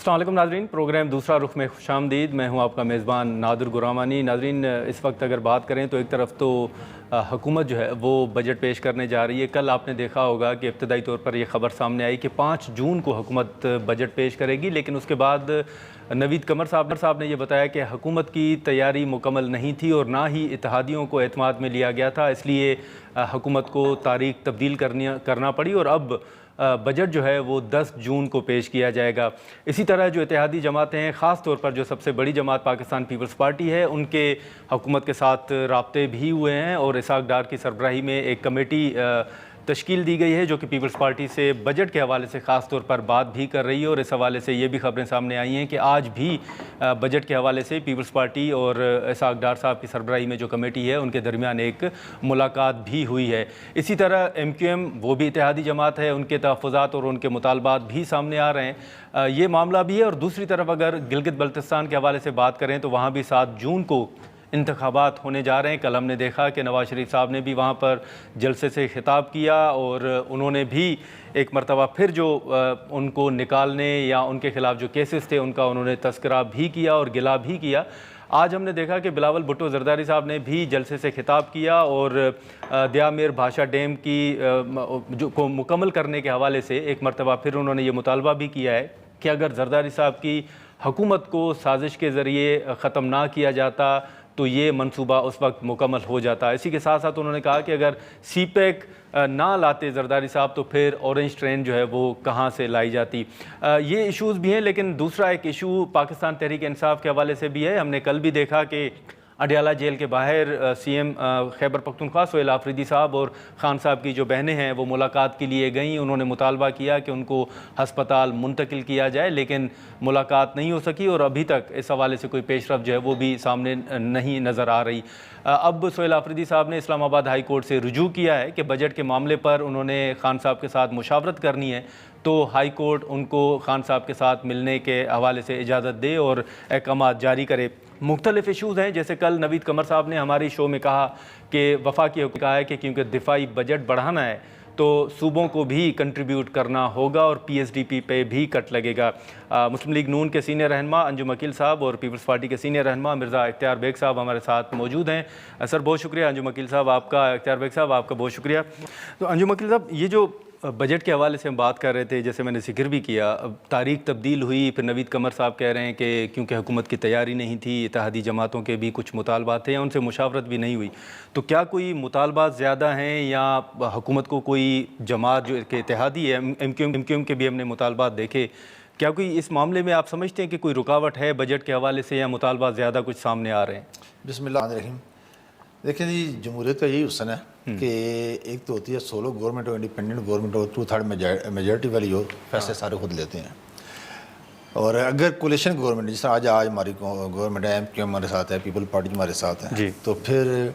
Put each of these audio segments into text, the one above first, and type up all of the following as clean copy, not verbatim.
السلام علیکم ناظرین، پروگرام دوسرا رخ میں خوش آمدید۔ میں ہوں آپ کا میزبان نادر غرامانی۔ ناظرین، اس وقت اگر بات کریں تو ایک طرف تو حکومت جو ہے وہ بجٹ پیش کرنے جا رہی ہے۔ کل آپ نے دیکھا ہوگا کہ ابتدائی طور پر یہ خبر سامنے آئی کہ 5 جون کو حکومت بجٹ پیش کرے گی، لیکن اس کے بعد نوید قمر صاحب نے یہ بتایا کہ حکومت کی تیاری مکمل نہیں تھی اور نہ ہی اتحادیوں کو اعتماد میں لیا گیا تھا، اس لیے حکومت کو تاریخ تبدیل کرنا پڑی اور اب بجٹ جو ہے وہ 10 جون کو پیش کیا جائے گا۔ اسی طرح جو اتحادی جماعتیں ہیں، خاص طور پر جو سب سے بڑی جماعت پاکستان پیپلز پارٹی ہے، ان کے حکومت کے ساتھ رابطے بھی ہوئے ہیں اور اسحاق ڈار کی سربراہی میں ایک کمیٹی تشکیل دی گئی ہے جو کہ پیپلز پارٹی سے بجٹ کے حوالے سے خاص طور پر بات بھی کر رہی ہے، اور اس حوالے سے یہ بھی خبریں سامنے آئی ہیں کہ آج بھی بجٹ کے حوالے سے پیپلز پارٹی اور اسحاق ڈار صاحب کی سربراہی میں جو کمیٹی ہے ان کے درمیان ایک ملاقات بھی ہوئی ہے۔ اسی طرح MQM وہ بھی اتحادی جماعت ہے، ان کے تحفظات اور ان کے مطالبات بھی سامنے آ رہے ہیں، یہ معاملہ بھی ہے۔ اور دوسری طرف اگر گلگت بلتستان کے حوالے سے بات کریں تو وہاں بھی 7 جون کو انتخابات ہونے جا رہے ہیں۔ کل ہم نے دیکھا کہ نواز شریف صاحب نے بھی وہاں پر جلسے سے خطاب کیا اور انہوں نے بھی ایک مرتبہ پھر جو ان کو نکالنے یا ان کے خلاف جو کیسز تھے ان کا انہوں نے تذکرہ بھی کیا اور گلا بھی کیا۔ آج ہم نے دیکھا کہ بلاول بھٹو زرداری صاحب نے بھی جلسے سے خطاب کیا اور دیا میر بھاشا ڈیم کی کو مکمل کرنے کے حوالے سے ایک مرتبہ پھر انہوں نے یہ مطالبہ بھی کیا ہے کہ اگر زرداری صاحب کی حکومت کو سازش کے ذریعے ختم نہ کیا جاتا تو یہ منصوبہ اس وقت مکمل ہو جاتا۔ اسی کے ساتھ ساتھ انہوں نے کہا کہ اگر سی پیک نہ لاتے زرداری صاحب تو پھر اورنج ٹرین جو ہے وہ کہاں سے لائی جاتی۔ یہ ایشوز بھی ہیں، لیکن دوسرا ایک ایشو پاکستان تحریک انصاف کے حوالے سے بھی ہے۔ ہم نے کل بھی دیکھا کہ اڈیالہ جیل کے باہر CM خیبر پختونخوا سہیل آفریدی صاحب اور خان صاحب کی جو بہنیں ہیں وہ ملاقات کے لیے گئیں۔ انہوں نے مطالبہ کیا کہ ان کو ہسپتال منتقل کیا جائے، لیکن ملاقات نہیں ہو سکی اور ابھی تک اس حوالے سے کوئی پیش رفت جو ہے وہ بھی سامنے نہیں نظر آ رہی۔ اب سہیل آفریدی صاحب نے اسلام آباد ہائی کورٹ سے رجوع کیا ہے کہ بجٹ کے معاملے پر انہوں نے خان صاحب کے ساتھ مشاورت کرنی ہے تو ہائی کورٹ ان کو خان صاحب کے ساتھ ملنے کے حوالے سے اجازت دے اور احکامات جاری کرے۔ مختلف ایشوز ہیں، جیسے کل نوید قمر صاحب نے ہماری شو میں کہا کہ وفاقی حکومت کہا ہے کہ کیونکہ دفاعی بجٹ بڑھانا ہے تو صوبوں کو بھی کنٹریبیوٹ کرنا ہوگا اور PSDP پہ بھی کٹ لگے گا۔ مسلم لیگ نون کے سینئر رہنما انجم عقیل صاحب اور پیپلز پارٹی کے سینئر رہنما مرزا اختیار بیگ صاحب ہمارے ساتھ موجود ہیں۔ سر بہت شکریہ انجم عقیل صاحب آپ کا، اختیار بیگ صاحب آپ کا بہت شکریہ۔ تو انجم عقیل صاحب، یہ جو بجٹ کے حوالے سے ہم بات کر رہے تھے، جیسے میں نے ذکر بھی کیا، تاریخ تبدیل ہوئی، پھر نوید قمر صاحب کہہ رہے ہیں کہ کیونکہ حکومت کی تیاری نہیں تھی، اتحادی جماعتوں کے بھی کچھ مطالبات تھے یا ان سے مشاورت بھی نہیں ہوئی، تو کیا کوئی مطالبات زیادہ ہیں یا حکومت کو کوئی جماعت جو کہ اتحادی ہے، MQM کے بھی ہم نے مطالبات دیکھے، کیا کوئی اس معاملے میں آپ سمجھتے ہیں کہ کوئی رکاوٹ ہے بجٹ کے حوالے سے یا مطالبات زیادہ کچھ سامنے آ رہے ہیں؟ بسم اللہ الرحمن الرحیم۔ دیکھیں جی، جمہوریت کا یہی حسن ہے کہ ایک تو ہوتی ہے سولو گورنمنٹ اور انڈیپینڈنٹ گورنمنٹ اور 2/3 میجورٹی والی ہو، فیصلے سارے خود لیتے ہیں۔ اور اگر کولیشن گورنمنٹ جس طرح آج ہماری گورنمنٹ ہے، MQM ہمارے ساتھ ہے، پیپل پارٹی ہمارے ساتھ ہے، تو پھر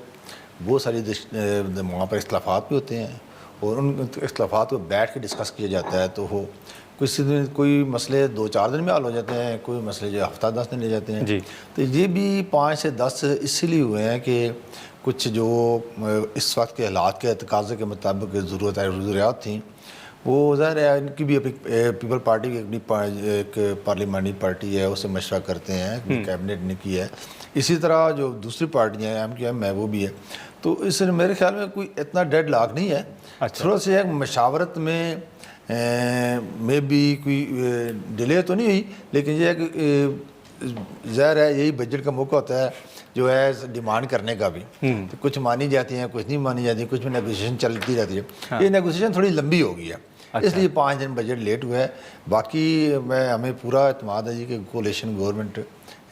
بہت ساری وہاں پر اختلافات بھی ہوتے ہیں اور ان اختلافات کو بیٹھ کے ڈسکس کیا جاتا ہے، تو وہ کوئی مسئلے 2-4 دن میں حل ہو جاتے ہیں، کوئی مسئلے جو ہفتہ 10 دن لے جاتے ہیں۔ تو یہ بھی 5 سے 10 اسی لیے ہوئے ہیں کہ کچھ جو اس وقت کے حالات کے تقاضے کے مطابق ضرورت ہے، ضروریات تھیں، وہ ظاہر ہے ان کی بھی اپنی پیپل پارٹی کی اپنی ایک پارلیمانی پارٹی ہے، اس سے مشورہ کرتے ہیں، کیبنٹ نے کی ہے۔ اسی طرح جو دوسری پارٹیاں ہیں، MQM ہے، وہ بھی ہے۔ تو اس میرے خیال میں کوئی اتنا ڈیڈ لاک نہیں ہے، تھوڑا سا مشاورت میں بھی کوئی ڈیلے تو نہیں ہوئی، لیکن یہ ہے کہ ظاہر ہے یہی بجٹ کا موقع ہوتا ہے جو ہے ڈیمانڈ کرنے کا بھی، تو کچھ مانی جاتی ہیں، کچھ نہیں مانی جاتی، کچھ میں نیگوسیشن چلتی رہتی ہے۔ یہ نیگوسیشن تھوڑی لمبی ہو گئی ہے، اس لیے 5 دن بجٹ لیٹ ہوا ہے۔ باقی ہمیں پورا اعتماد ہے جی کہ کولیشن گورنمنٹ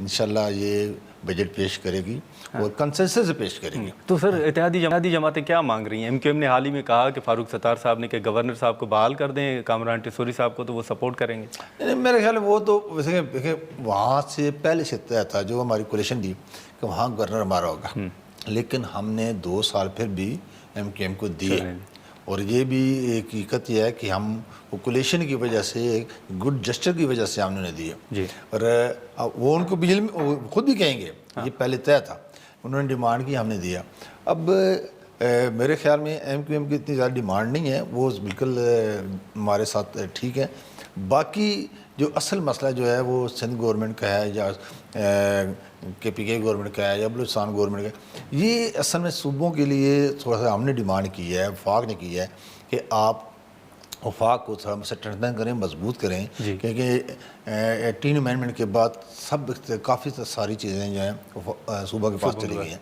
انشاءاللہ یہ بجٹ پیش کرے گی اور کنسنسس سے پیش کرے گی۔ تو سر اتحادی جماعتیں کیا مانگ رہی ہیں؟ MQM نے حال ہی میں کہا کہ فاروق ستار صاحب نے کہ گورنر صاححب کو بحال کر دیں، کامران ٹیسوری صاحب کو، تو وہ سپورٹ کریں گے؟ میرے خیال میں وہ تو ویسے دیکھیں وہاں سے پہلے سے طے تھا جو ہماری کولیشن تھی کہ وہاں گورنر ہمارا ہوگا، لیکن ہم نے 2 سال پھر بھی MQM کو دیے، اور یہ بھی ایک حقیقت یہ ہے کہ ہم کولیشن کی وجہ سے، گڈ جسٹر کی وجہ سے ہم نے دیے، اور وہ ان کو بھی خود بھی کہیں گے یہ پہلے طے تھا، انہوں نے ڈیمانڈ کی، ہم نے دیا۔ اب میرے خیال میں MQM کی اتنی زیادہ ڈیمانڈ نہیں ہے، وہ بالکل ہمارے ساتھ ٹھیک ہے۔ باقی جو اصل مسئلہ جو ہے وہ سندھ گورنمنٹ کا ہے یا کے پی کے گورنمنٹ کا ہے یا بلوچستان گورنمنٹ کا ہے، یہ اصل میں صوبوں کے لیے تھوڑا سا ہم نے ڈیمانڈ کی ہے، وفاق نے کی ہے کہ آپ وفاق کو تھوڑا اسٹرینتھن کریں، مضبوط کریں، کیونکہ 18 امینڈمنٹ کے بعد کافی ساری چیزیں جو ہیں صوبہ کے پاس چلی گئی ہیں۔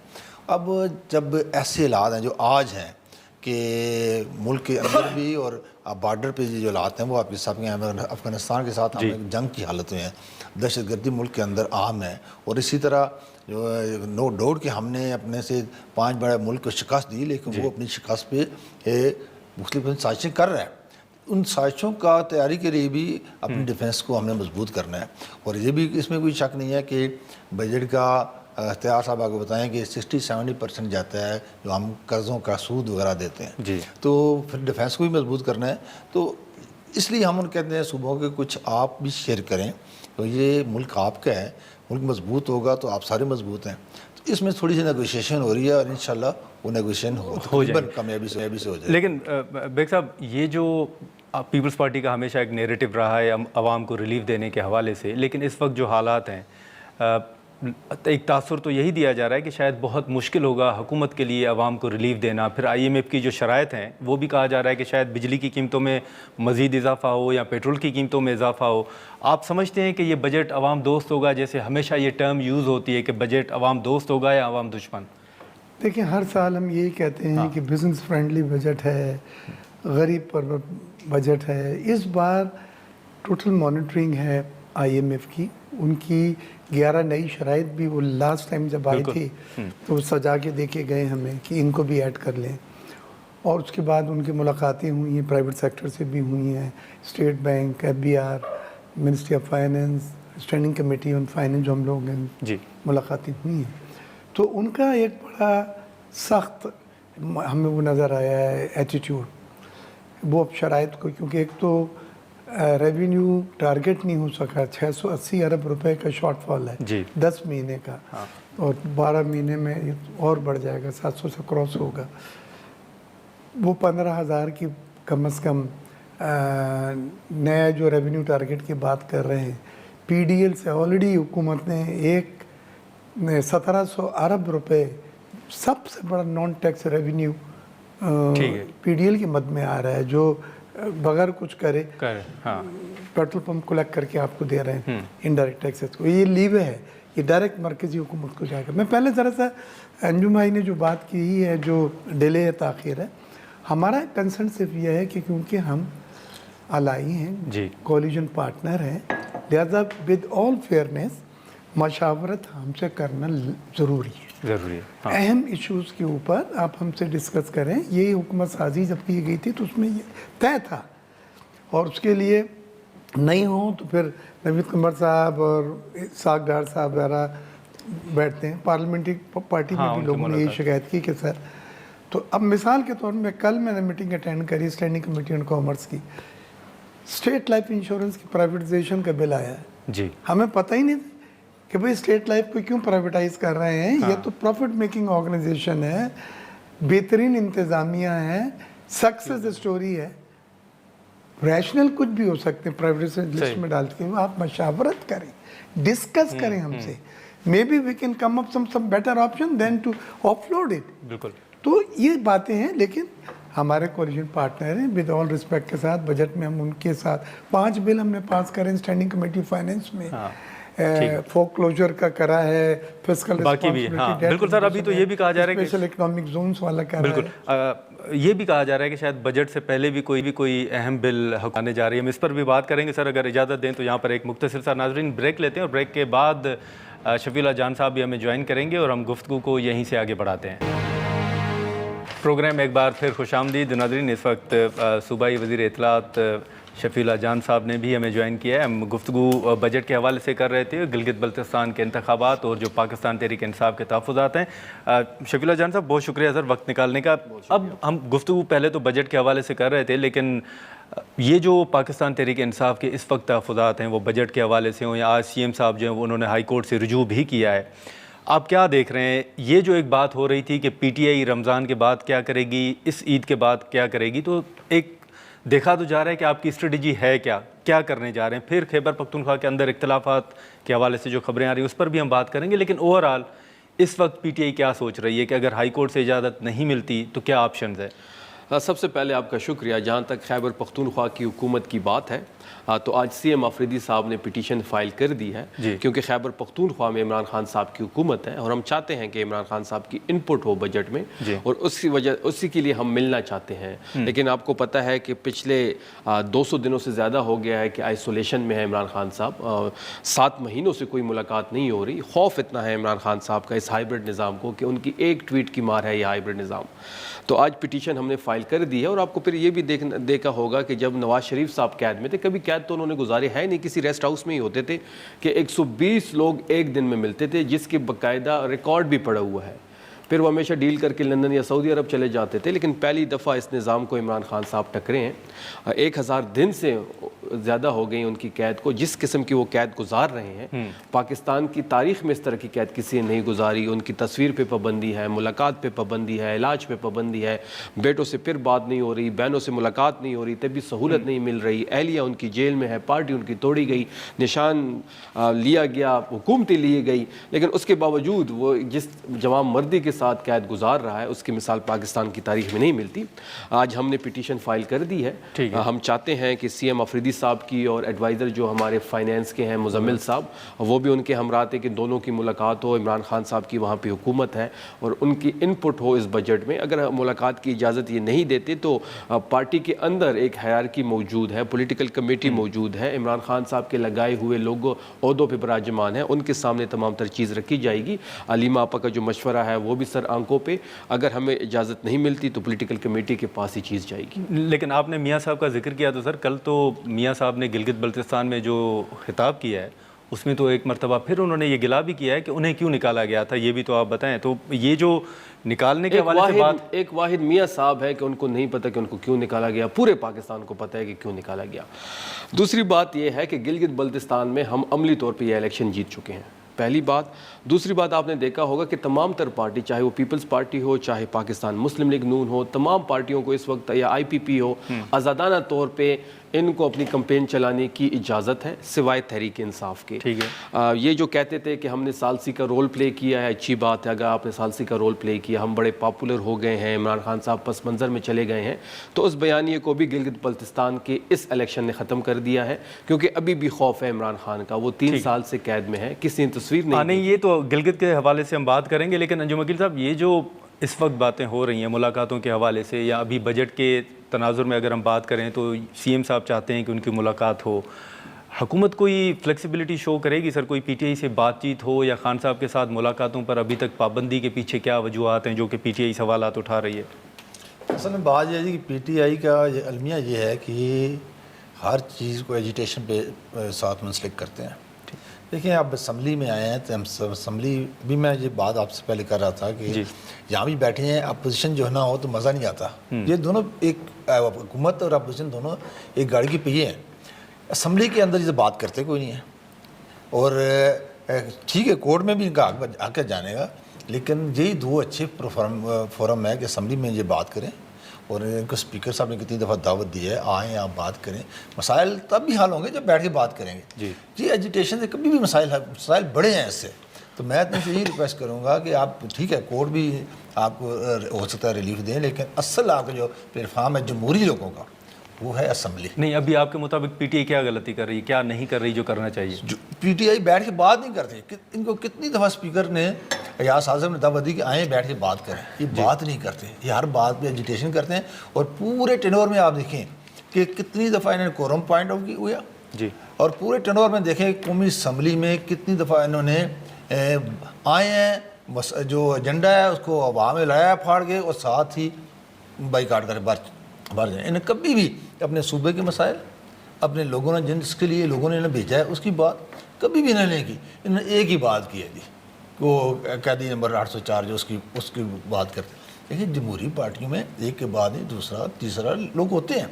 اب جب ایسے حالات ہیں جو آج ہیں کہ ملک کے اندر بھی اور بارڈر پہ جو حالات ہیں وہ آپ کے ساتھ ہیں، افغانستان کے ساتھ ہمیں جنگ کی حالت میں ہیں، دہشت گردی ملک کے اندر عام ہے، اور اسی طرح جو نو ڈاؤٹ کہ ہم نے اپنے سے 5 بڑے ملک کو شکست دی، لیکن وہ اپنی شکست پہ مختلف سازشیں کر رہے ہیں۔ ان سازشوں کا تیاری کے لیے بھی اپنی ڈیفنس کو ہم نے مضبوط کرنا ہے، اور یہ بھی اس میں کوئی شک نہیں ہے کہ بجٹ کا اختیار صاحب آپ کو بتائیں کہ 60-70% جاتا ہے جو ہم قرضوں کا سود وغیرہ دیتے ہیں، تو پھر ڈیفنس کو بھی مضبوط کرنا ہے۔ تو اس لیے ہم ان کہتے ہیں صوبوں کے کچھ آپ بھی شیئر کریں، تو یہ ملک آپ کا ہے، ملک مضبوط ہوگا تو آپ سارے مضبوط ہیں۔ تو اس میں تھوڑی سی نیگوشیشن ہو رہی ہے اور انشاءاللہ وہ نیگوشیشن ہو جائے، کامیابی سے ہو جائے۔ لیکن بیگ صاحب، یہ جو پیپلز پارٹی کا ہمیشہ ایک نیریٹو رہا ہے عوام کو ریلیف دینے کے حوالے سے، لیکن اس وقت جو حالات ہیں ایک تاثر تو یہی دیا جا رہا ہے کہ شاید بہت مشکل ہوگا حکومت کے لیے عوام کو ریلیف دینا۔ پھر IMF کی جو شرائط ہیں وہ بھی کہا جا رہا ہے کہ شاید بجلی کی قیمتوں میں مزید اضافہ ہو یا پیٹرول کی قیمتوں میں اضافہ ہو۔ آپ سمجھتے ہیں کہ یہ بجٹ عوام دوست ہوگا؟ جیسے ہمیشہ یہ ٹرم یوز ہوتی ہے کہ بجٹ عوام دوست ہوگا یا عوام دشمن؟ دیکھیں، ہر سال ہم یہی کہتے ہیں کہ بزنس فرینڈلی بجٹ ہے، غریب پر بجٹ ہے۔ اس بار ٹوٹل مانیٹرنگ ہے IMF کی، ان کی 11 نئی شرائط بھی وہ لاسٹ ٹائم جب آئی تھی تو سجا کے دے کے گئے ہمیں کہ ان کو بھی ایڈ کر لیں، اور اس کے بعد ان کی ملاقاتیں ہوئی ہیں، پرائیویٹ سیکٹر سے بھی ہوئی ہیں، state bank, FBR، ministry of finance, standing committee on finance جو ہم لوگ ہیں ملاقاتیں ہوئی ہیں۔ تو ان کا ایک بڑا سخت ہمیں وہ نظر آیا ہے ایٹیٹیوڈ، وہ شرائط کو، کیونکہ ایک تو ریونیو ٹارگٹ نہیں ہو سکا، 680 ارب روپے کا شارٹ فال ہے 10 مہینے کا، اور 12 مہینے میں اور بڑھ جائے گا، 700 سے کراس ہوگا۔ وہ 15,000 کی کم از کم نیا جو ریونیو ٹارگٹ کی بات کر رہے ہیں۔ PDL سے آلریڈی حکومت نے 1700 ارب روپے سب سے بڑا نان ٹیکس ریونیو PDL کی مد میں آ رہا ہے، جو بغیر کچھ کرے پیٹرول پمپ کلیکٹ کر کے آپ کو دے رہے ہیں انڈائریکٹ ٹیکسز کو۔ یہ لیوے ہے، یہ ڈائریکٹ مرکزی حکومت کو جائے گا۔ میں پہلے ذرا سا انجم بھائی نے جو بات کی ہے، جو ڈیلے ہے، تاخیر ہے، ہمارا کنسرن صرف یہ ہے کہ کیونکہ ہم الائی ہیں، کولیجن پارٹنر ہیں، لہذا ود آل فیئرنیس مشاورت ہم سے کرنا ضروری ہے۔ اہم ایشوز کے اوپر آپ ہم سے ڈسکس کریں۔ یہی حکومت سازی جب کی گئی تھی تو اس میں یہ طے تھا، اور اس کے لیے نہیں ہو تو پھر نوید قمر صاحب اور اسحاق ڈار صاحب وغیرہ بیٹھتے ہیں۔ پارلیمنٹری پارٹی میں بھی لوگوں نے یہ شکایت کی کہ سر، تو اب مثال کے طور میں کل میں نے میٹنگ اٹینڈ کری اسٹینڈنگ کمیٹی آن کامرس کی، اسٹیٹ لائف انشورنس کی پرائیویٹائزیشن کا بل آیا ہے۔ ہمیں پتہ ہی نہیں تھا کہ بھئی اسٹیٹ لائف کو کیوں پرائیویٹائز کر رہے ہیں۔ یہ تو پروفٹ میکنگ آرگنائزیشن ہے، بہترین انتظامیہ ہے، سکسیس اسٹوری ہے، ریشنل کچھ بھی ہو سکتے ہیں پرائیویٹ لسٹ میں ڈال کے۔ آپ مشاورت کریں، ڈسکس کریں ہم سے، maybe we can come up some better option then to offload it. بالکل، تو یہ باتیں ہیں، لیکن ہمارے کولیجن پارٹنر ہیں، ود آل ریسپیکٹ کے ساتھ بجٹ میں ہم ان کے ساتھ 5 بل ہم نے پاس کرے ہیں اسٹینڈنگ کمیٹی فائننس میں، فوک کلوجر کا کرا ہے، فسکل رسپانسبلٹی، بالکل سر، ابھی تو یہ بھی کہا جا رہا ہے کہ اسپیشل اکنامک زونز والا کرا ہے۔ بالکل، یہ بھی کہا جا رہا ہے کہ شاید بجٹ سے پہلے بھی کوئی اہم بل آنے جا رہی ہے۔ ہم اس پر بھی بات کریں گے سر، اگر اجازت دیں تو یہاں پر ایک مختصر سا ناظرین بریک لیتے ہیں، اور بریک کے بعد شفیع اللہ جان صاحب بھی ہمیں جوائن کریں گے اور ہم گفتگو کو یہیں سے آگے بڑھاتے ہیں۔ پروگرام ایک بار پھر خوش آمدید ناظرین۔ اس وقت صوبائی وزیر اطلاعات شفیع اللہ جان صاحب نے بھی ہمیں جوائن کیا ہے۔ ہم گفتگو بجٹ کے حوالے سے کر رہے تھے، گلگت بلتستان کے انتخابات اور جو پاکستان تحریک انصاف کے تحفظات ہیں۔ شفیع اللہ جان صاحب، بہت شکریہ سر وقت نکالنے کا۔ اب ہم گفتگو پہلے تو بجٹ کے حوالے سے کر رہے تھے، لیکن یہ جو پاکستان تحریک انصاف کے اس وقت تحفظات ہیں وہ بجٹ کے حوالے سے ہوں یا آج CM صاحب جو ہیں انہوں نے ہائی کورٹ سے رجوع بھی کیا ہے، آپ کیا دیکھ رہے ہیں؟ یہ جو ایک بات ہو رہی تھی کہ PTI رمضان کے بعد کیا کرے گی، اس عید کے بعد کیا کرے گی، تو ایک دیکھا تو جا رہا ہے کہ آپ کی اسٹریٹجی ہے کیا کرنے جا رہے ہیں. پھر خیبر پختونخوا کے اندر اختلافات کے حوالے سے جو خبریں آ رہی ہیں اس پر بھی ہم بات کریں گے, لیکن اوور آل اس وقت پی ٹی آئی کیا سوچ رہی ہے کہ اگر ہائی کورٹ سے اجازت نہیں ملتی تو کیا آپشنز ہے؟ سب سے پہلے آپ کا شکریہ. جہاں تک خیبر پختونخوا کی حکومت کی بات ہے تو آج سی ایم آفریدی صاحب نے پٹیشن فائل کر دی ہے کیونکہ خیبر پختونخوا میں عمران خان صاحب کی حکومت ہے اور ہم چاہتے ہیں کہ عمران خان صاحب کی انپٹ ہو بجٹ میں, اور اسی کے لیے ہم ملنا چاہتے ہیں. لیکن آپ کو پتہ ہے کہ پچھلے 200 دنوں سے زیادہ ہو گیا ہے کہ آئسولیشن میں ہے عمران خان صاحب, 7 مہینوں سے کوئی ملاقات نہیں ہو رہی. خوف اتنا ہے عمران خان صاحب کا اس ہائیبرڈ نظام کو کہ ان کی ایک ٹویٹ کی مار ہے یہ ہائیبرڈ نظام. تو آج پٹیشن ہم نے فائل کر دی ہے, اور آپ کو پھر یہ بھی دیکھا ہوگا کہ جب نواز شریف صاحب قید میں تھے, کبھی قید تو انہوں نے گزارے ہے نہیں, کسی ریسٹ ہاؤس میں ہی ہوتے تھے کہ 120 لوگ ایک دن میں ملتے تھے, جس کے باقاعدہ ریکارڈ بھی پڑا ہوا ہے. پھر وہ ہمیشہ ڈیل کر کے لندن یا سعودی عرب چلے جاتے تھے. لیکن پہلی دفعہ اس نظام کو عمران خان صاحب ٹکرے ہیں. 1000 دن سے زیادہ ہو گئی ان کی قید کو. جس قسم کی وہ قید گزار رہے ہیں, پاکستان کی تاریخ میں اس طرح کی قید کسی نے نہیں گزاری. ان کی تصویر پہ پابندی ہے, ملاقات پہ پابندی ہے, علاج پہ پابندی ہے, بیٹوں سے پھر بات نہیں ہو رہی, بہنوں سے ملاقات نہیں ہو رہی, طبی سہولت نہیں مل رہی, اہلیہ ان کی جیل میں ہے, پارٹی ان کی توڑی گئی, نشان لیا گیا, حکومتیں لی گئی. لیکن اس کے باوجود وہ جس جوان مردی کے ساتھ قید گزار رہا ہے اس کی مثال پاکستان کی تاریخ میں نہیں ملتی. آج ہم نے پٹیشن فائل کر دی ہے. ہم چاہتے ہیں کہ سی ایم آفریدی صاحب کی اور ایڈوائزر جو ہمارے فائنینس کے ہیں مزمل صاحب, وہ بھی ان کے ہمراہ تھے کہ دونوں کی ملاقات ہو. عمران خان صاحب کی وہاں پہ حکومت ہے اور ان کی انپٹ ہو اس بجٹ میں. اگر ملاقات کی اجازت یہ نہیں دیتے تو پارٹی کے اندر ایک ہیرارکی موجود ہے, پولیٹیکل کمیٹی موجود ہے, عمران خان صاحب کے لگائے ہوئے لوگ عہدوں پہ براجمان ہیں, ان کے سامنے تمام تر چیز رکھی جائے گی. علیمہ آپا کا جو مشورہ ہے وہ بھی سر آنکھوں پہ, اگر ہمیں اجازت نہیں ملتی تو پولیٹیکل کمیٹی کے پاس ہی چیز جائے گی. لیکن آپ نے میاں صاحب کا ذکر کیا تو سر کل تو میاں صاحب نے گلگت بلتستان میں جو خطاب کیا ہے اس میں تو ایک مرتبہ پھر انہوں نے یہ گلا بھی کیا ہے کہ انہیں کیوں نکالا گیا تھا, یہ بھی تو آپ بتائیں. تو یہ جو نکالنے کے حوالے سے بات, ایک واحد میاں صاحب ہے کہ ان کو نہیں پتہ کہ ان کو کیوں نکالا گیا, پورے پاکستان کو پتہ ہے کہ کیوں نکالا گیا. دوسری بات یہ ہے کہ گلگت بلتستان میں ہم عملی طور پہ یہ الیکشن جیت چکے ہیں, پہلی بات. دوسری بات آپ نے دیکھا ہوگا کہ تمام تر پارٹی, چاہے وہ پیپلز پارٹی ہو, چاہے پاکستان مسلم لیگ نون ہو, تمام پارٹیوں کو اس وقت, یا آئی پی پی ہو, آزادانہ طور پہ ان کو اپنی کمپین چلانے کی اجازت ہے سوائے تحریک انصاف کے. ٹھیک ہے, یہ جو کہتے تھے کہ ہم نے ثالثی کا رول پلے کیا ہے, اچھی بات ہے اگر آپ نے ثالثی کا رول پلے کیا, ہم بڑے پاپولر ہو گئے ہیں, عمران خان صاحب پس منظر میں چلے گئے ہیں, تو اس بیانیے کو بھی گلگت بلتستان کے اس الیکشن نے ختم کر دیا ہے. کیونکہ ابھی بھی خوف ہے عمران خان کا, وہ 3 سال سے قید میں ہے, کسی نے تصویر نہیں. یہ تو گلگت کے حوالے سے ہم بات کریں گے, لیکن انجم وکیل صاحب یہ جو اس وقت باتیں ہو رہی ہیں ملاقاتوں کے حوالے سے, یا ابھی بجٹ کے تناظر میں اگر ہم بات کریں تو سی ایم صاحب چاہتے ہیں کہ ان کی ملاقات ہو, حکومت کوئی فلیکسیبلٹی شو کرے گی سر؟ کوئی پی ٹی آئی سے بات چیت ہو, یا خان صاحب کے ساتھ ملاقاتوں پر ابھی تک پابندی کے پیچھے کیا وجوہات ہیں جو کہ پی ٹی آئی سوالات اٹھا رہی ہے؟ اصل میں بات یہ ہے کہ پی ٹی آئی کا المیہ یہ ہے کہ ہر چیز کو ایجیٹیشن پہ ساتھ منسلک کرتے ہیں. دیکھیں آپ اسمبلی میں آئے ہیں تو اسمبلی بھی, میں یہ بات آپ سے پہلے کر رہا تھا کہ یہاں بھی بیٹھے ہیں, اپوزیشن جو ہے نا ہو تو مزہ نہیں آتا. یہ دونوں ایک حکومت اور اپوزیشن دونوں ایک گاڑی کے پہیے ہیں. اسمبلی کے اندر یہ بات کرتے کوئی نہیں ہے, اور ٹھیک ہے کورٹ میں بھی ان کا حق جانے گا, لیکن یہی 2 اچھے فورم ہے کہ اسمبلی میں یہ بات کریں. اور ان کو اسپیکر صاحب نے کتنی دفعہ دعوت دی ہے, آئیں آپ بات کریں. مسائل تب بھی حل ہوں گے جب بیٹھ کے بات کریں گے. جی ایجیٹیشن سے کبھی بھی مسائل بڑے ہیں اس سے. تو میں تم سے یہی ریکویسٹ کروں گا کہ آپ ٹھیک ہے کورٹ بھی آپ کو ہو سکتا ہے ریلیف دیں, لیکن اصل آپ کا جو پلیٹ فارم ہے جمہوری لوگوں کا وہ ہے اسمبلی. نہیں, ابھی آپ کے مطابق پی ٹی آئی کیا غلطی کر رہی ہے, کیا نہیں کر رہی جو کرنا چاہیے؟ پی ٹی آئی بیٹھ کے بات نہیں کرتی. ان کو کتنی دفعہ اسپیکر نے ایاز اعظم نے دعوت دی کہ آئیں بیٹھ کے بات کریں, یہ بات نہیں کرتے. یہ ہر بات پہ ایجیٹیشن کرتے ہیں. اور پورے ٹینور میں آپ دیکھیں کہ کتنی دفعہ انہوں نے کورم پوائنٹ آؤٹ ہوا, اور پورے ٹینور میں دیکھیں قومی اسمبلی میں کتنی دفعہ انہوں نے آئے ہیں, جو ایجنڈا ہے اس کو عوام میں لایا پھاڑ کے, اور ساتھ ہی بائیکاٹ کر بھر جائیں. انہیں کبھی بھی اپنے صوبے کے مسائل, اپنے لوگوں نے جس کے لیے لوگوں نے انہیں بھیجا ہے اس کی بات کبھی بھی انہوں نے نہیں کی. انہوں نے ایک ہی بات کی ہے جی, وہ قیدی نمبر 804 جو اس کی بات کرتے ہیں. دیکھیں جمہوری پارٹیوں میں ایک کے بعد دوسرا تیسرا لوگ ہوتے ہیں.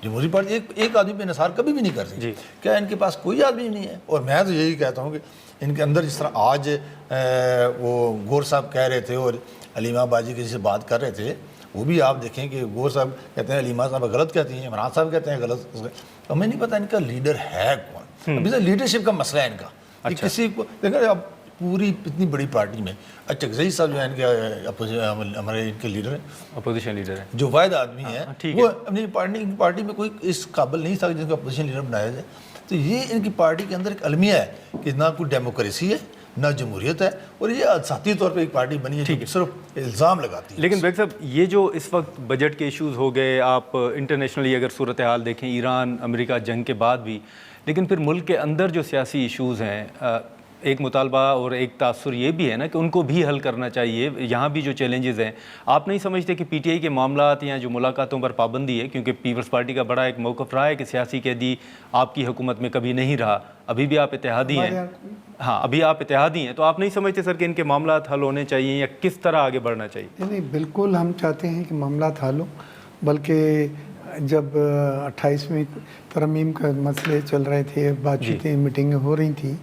جمہوری پارٹی ایک آدمی پہ انحصار کبھی بھی نہیں کرتی. کیا ان کے پاس کوئی آدمی نہیں ہے؟ اور میں تو یہی کہتا ہوں کہ ان کے اندر جس طرح آج وہ گور صاحب کہہ رہے تھے اور علیمہ باجی کے جیسے بات کر رہے تھے, وہ بھی آپ دیکھیں کہ گور صاحب کہتے ہیں علیمہ صاحب غلط کہتی ہیں، عمران صاحب کہتے ہیں غلط. ہمیں نہیں پتہ ان کا لیڈر ہے کون. ابھی سے لیڈرشپ کا مسئلہ ہے ان کا. کسی کو دیکھیں اب پوری اتنی بڑی پارٹی میں چکزئی صاحب جو ہے ان کے ہمارے ان کے لیڈر ہیں، اپوزیشن لیڈر ہیں، جو واحد آدمی ہیں، وہ اپنی پارٹی میں کوئی اس قابل نہیں تھا جن کو اپوزیشن لیڈر بنایا جائے. تو یہ ان کی پارٹی کے اندر ایک المیہ ہے کہ نہ کوئی ڈیموکریسی ہے نہ جمہوریت ہے، اور یہ ذاتی طور پہ ایک پارٹی بنی ہے جو صرف الزام لگاتی ہے. لیکن بیگ صاحب یہ جو اس وقت بجٹ کے ایشوز ہو گئے، آپ انٹرنیشنلی اگر صورتحال دیکھیں ایران امریکہ جنگ کے بعد بھی، لیکن پھر ملک کے اندر جو سیاسی ایشوز ہیں، ایک مطالبہ اور ایک تاثر یہ بھی ہے نا کہ ان کو بھی حل کرنا چاہیے. یہاں بھی جو چیلنجز ہیں، آپ نہیں سمجھتے کہ پی ٹی آئی کے معاملات یا جو ملاقاتوں پر پابندی ہے، کیونکہ پیپلز پارٹی کا بڑا ایک موقف رہا ہے کہ سیاسی قیدی آپ کی حکومت میں کبھی نہیں رہا، ابھی بھی آپ اتحادی ہیں، ہاں ابھی آپ اتحادی ہیں، تو آپ نہیں سمجھتے سر کہ ان کے معاملات حل ہونے چاہیے یا کس طرح آگے بڑھنا چاہیے؟ نہیں، بالکل ہم چاہتے ہیں کہ معاملات حل ہوں، بلکہ جب 28ویں ترمیم کا مسئلے چل رہے تھے، بات چیتیں میٹنگیں ہو رہی تھیں،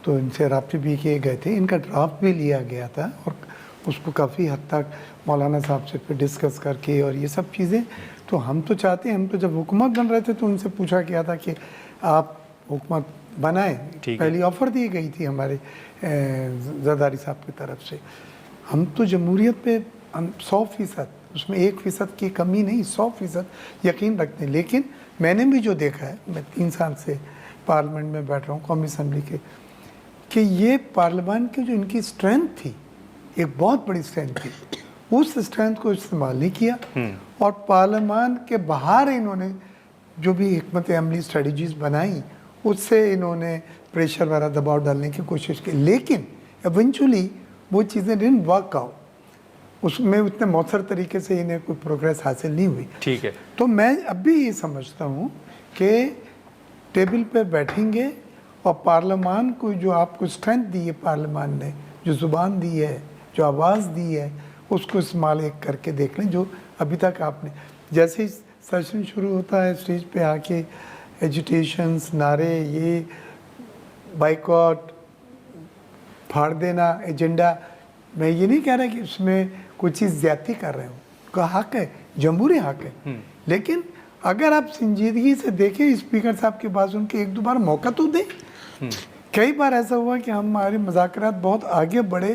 تو ان سے رابطے بھی کیے گئے تھے. ان کا ڈرافٹ بھی لیا گیا تھا اور اس کو کافی حد تک مولانا صاحب سے پھر ڈسکس کر کے اور یہ سب چیزیں. تو ہم تو چاہتے ہیں، ہم تو جب حکومت بن رہے تھے تو ان سے پوچھا گیا تھا کہ آپ حکومت بنائیں. پہلی آفر دی گئی تھی ہمارے زرداری صاحب کی طرف سے. ہم تو جمہوریت پہ 100%، اس میں 1% کی کمی نہیں، 100% یقین رکھتے ہیں. لیکن میں نے بھی جو دیکھا ہے، میں 3 سال سے پارلیمنٹ میں بیٹھ رہا ہوں، قومی اسمبلی کے، کہ یہ پارلیمان کی جو ان کی اسٹرینتھ تھی، ایک بہت بڑی اسٹرینتھ تھی، اس اسٹرینتھ کو استعمال نہیں کیا. اور پارلیمان کے باہر انہوں نے جو بھی حکمت عملی اسٹریٹجیز بنائیں، اس سے انہوں نے پریشر وغیرہ دباؤ ڈالنے کی کوشش کی. لیکن ایونچولی وہ چیزیں ڈنٹ ورک آؤٹ، اس میں اتنے مؤثر طریقے سے انہیں کوئی پروگریس حاصل نہیں ہوئی. ٹھیک ہے، تو میں اب بھی یہ سمجھتا ہوں کہ ٹیبل پہ بیٹھیں گے اور پارلیمان کو جو آپ کو اسٹرینتھ دی ہے، پارلیمان نے جو زبان دی ہے، جو آواز دی ہے، اس کو استعمال ایک کر کے دیکھ لیں. جو ابھی تک آپ نے جیسے ہی سیشن شروع ہوتا ہے، اسٹیج پہ آ کے ایجیٹیشنز، نعرے، یہ بائیکاٹ، پھاڑ دینا ایجنڈا، میں یہ نہیں کہہ رہا کہ اس میں کوئی چیز زیادتی کر رہے ہوں، کا حق ہے، جمہوری حق ہے. لیکن اگر آپ سنجیدگی سے دیکھیں اسپیکر صاحب کے پاس ان کے ایک دو بار موقع تو دیں. کئی بار ایسا ہوا کہ ہمارے مذاکرات بہت آگے بڑھے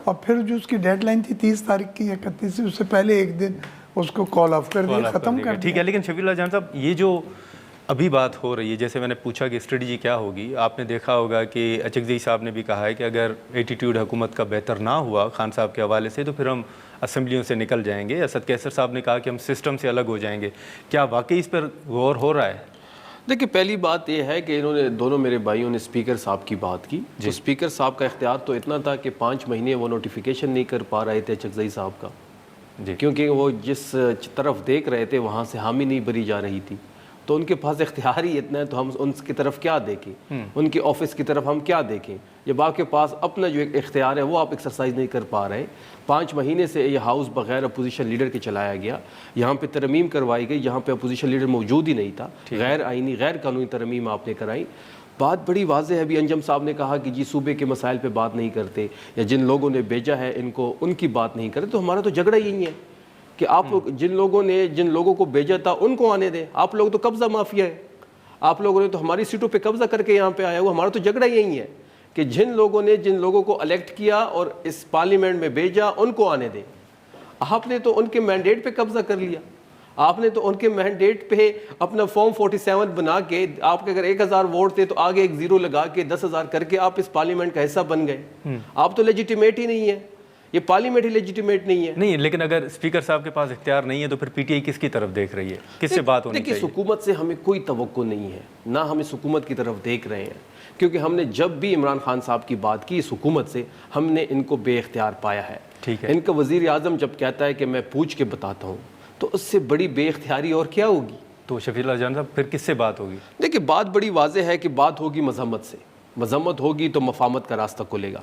اور پھر جو اس کی ڈیڈ لائن تھی 30 تاریخ کی یا 31، اس سے پہلے ایک دن اس کو کال آف کر دیا، ختم کر دیا. ٹھیک ہے، لیکن شفیع اللہ جان صاحب یہ جو ابھی بات ہو رہی ہے، جیسے میں نے پوچھا کہ اسٹریٹجی کیا ہوگی، آپ نے دیکھا ہوگا کہ اچکزئی صاحب نے بھی کہا ہے کہ اگر ایٹیٹیوڈ حکومت کا بہتر نہ ہوا خان صاحب کے حوالے سے تو پھر ہم اسمبلیوں سے نکل جائیں گے. اسد کیسر صاحب نے کہا کہ ہم سسٹم سے الگ ہو جائیں گے. کیا واقعی اس پر غور ہو رہا ہے؟ دیکھیں، پہلی بات یہ ہے کہ انہوں نے دونوں میرے بھائیوں نے اسپیکر صاحب کی بات کی. تو اسپیکر صاحب کا اختیار تو اتنا تھا کہ 5 مہینے وہ نوٹیفیکیشن نہیں کر پا رہے تھے اچکزئی صاحب کا، کیونکہ وہ جس طرف دیکھ رہے تھے وہاں سے حامی نہیں بھری جا رہی تھی. تو ان کے پاس اختیار ہی اتنا ہے، تو ہم ان کی طرف کیا دیکھیں، ان کے آفس کی طرف ہم کیا دیکھیں، جب آپ کے پاس اپنا جو ایک اختیار ہے وہ آپ ایکسرسائز نہیں کر پا رہے. 5 مہینے سے یہ ہاؤس بغیر اپوزیشن لیڈر کے چلایا گیا. یہاں پہ ترمیم کروائی گئی جہاں پہ اپوزیشن لیڈر موجود ہی نہیں تھا. غیر آئینی، غیر قانونی ترمیم آپ نے کرائی. بات بڑی واضح ہے. ابھی انجم صاحب نے کہا کہ جی صوبے کے مسائل پہ بات نہیں کرتے، یا جن لوگوں نے بھیجا ہے ان کی بات نہیں کرتے. تو ہمارا تو جھگڑا یہی ہے کہ آپ لوگ جن لوگوں کو بھیجا تھا ان کو آنے دیں. آپ لوگ تو قبضہ مافیا ہے، آپ لوگوں نے تو ہماری سیٹوں پہ قبضہ کر کے یہاں پہ آیا ہوا. ہمارا تو جھگڑا یہی ہے کہ جن لوگوں کو الیکٹ کیا اور اس پارلیمنٹ میں بھیجا ان کو آنے دیں. آپ نے تو ان کے مینڈیٹ پہ قبضہ کر لیا. آپ نے تو ان کے مینڈیٹ پہ اپنا فارم 47 بنا کے، آپ کے اگر 1000 ووٹ تھے تو آگے ایک زیرو لگا کے 10,000 کر کے آپ اس پارلیمنٹ کا حصہ بن گئے. آپ تو لیجیٹیمیٹ ہی نہیں ہے، یہ پارلیمنٹ ہی لیجیٹیمیٹ نہیں ہے. نہیں، لیکن اگر اسپیکر صاحب کے پاس اختیار نہیں ہے تو پھر پی ٹی آئی کس کی طرف دیکھ رہی ہے، کس سے بات ہونی چاہیے؟ دیکھیے، حکومت سے ہمیں کوئی توقع نہیں ہے، نہ ہم اس حکومت کی طرف دیکھ رہے ہیں، کیونکہ ہم نے جب بھی عمران خان صاحب کی بات کی اس حکومت سے، ہم نے ان کو بے اختیار پایا ہے. ٹھیک ہے، ان کا وزیر اعظم جب کہتا ہے کہ میں پوچھ کے بتاتا ہوں، تو اس سے بڑی بے اختیاری اور کیا ہوگی؟ تو شفیع اللہ جان صاحب پھر کس سے بات ہوگی؟ دیکھیے، بات بڑی واضح ہے کہ بات ہوگی مذمت سے. مذمت ہوگی تو مفاہمت کا راستہ کھلے گا.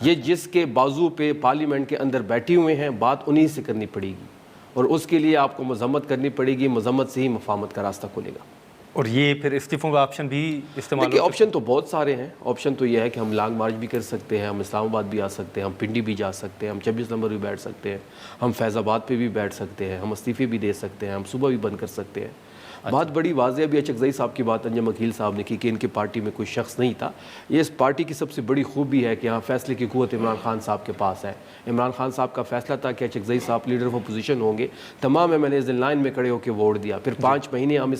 یہ جس کے بازو پہ پارلیمنٹ کے اندر بیٹھے ہوئے ہیں، بات انہی سے کرنی پڑے گی، اور اس کے لیے آپ کو مذمت کرنی پڑے گی. مذمت سے ہی مفاہمت کا راستہ کھلے گا. اور یہ پھر استعفوں کا آپشن بھی استعمال دیکھیے آپشن تو بہت سارے ہیں. آپشن تو یہ ہے کہ ہم لانگ مارچ بھی کر سکتے ہیں, ہم اسلام آباد بھی آ سکتے ہیں, ہم پنڈی بھی جا سکتے ہیں, ہم 26 نمبر بھی بیٹھ سکتے ہیں, ہم فیض آباد پہ بھی بیٹھ سکتے ہیں, ہم استعفے بھی دے سکتے ہیں, ہم صبح بھی بند کر سکتے ہیں. بات بڑی واضح ابھی اچکزئی صاحب کی بات انجم عقیل صاحب نے کی کہ ان کی پارٹی میں کوئی شخص نہیں تھا. یہ اس پارٹی کی سب سے بڑی خوبی ہے کہ یہاں فیصلے کی قوت عمران خان صاحب کے پاس ہے. عمران خان صاحب کا فیصلہ تھا کہ اچکزئی صاحب لیڈر آف اپوزیشن ہوں گے, تمام ایم ایل ایز لائن میں کھڑے ہو کے ووٹ دیا. پھر 5 مہینے ہم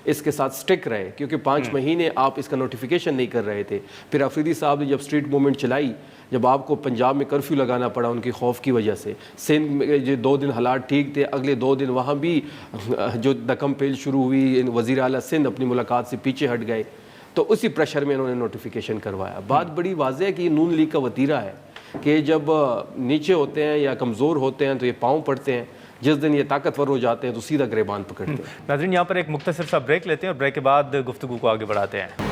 اس کے ساتھ سٹک رہے کیونکہ 5 مہینے آپ اس کا نوٹیفیکیشن نہیں کر رہے تھے. پھر افریدی صاحب نے جب اسٹریٹ موومنٹ چلائی, جب آپ کو پنجاب میں کرفیو لگانا پڑا ان کی خوف کی وجہ سے, سندھ میں جو 2 دن حالات ٹھیک تھے, اگلے 2 دن وہاں بھی جو دکم پیل شروع ہوئی, وزیر اعلیٰ سندھ اپنی ملاقات سے پیچھے ہٹ گئے, تو اسی پریشر میں انہوں نے نوٹیفیکیشن کروایا. بات بڑی واضح ہے کہ یہ نون لیگ کا وتیرہ ہے کہ جب نیچے ہوتے ہیں یا کمزور ہوتے ہیں تو یہ پاؤں پڑتے ہیں, جس دن یہ طاقتور ہو جاتے ہیں تو سیدھا گریبان پکڑتے ہیں. ناظرین یہاں پر ایک مختصر سا بریک لیتے ہیں اور بریک کے بعد گفتگو کو آگے بڑھاتے ہیں.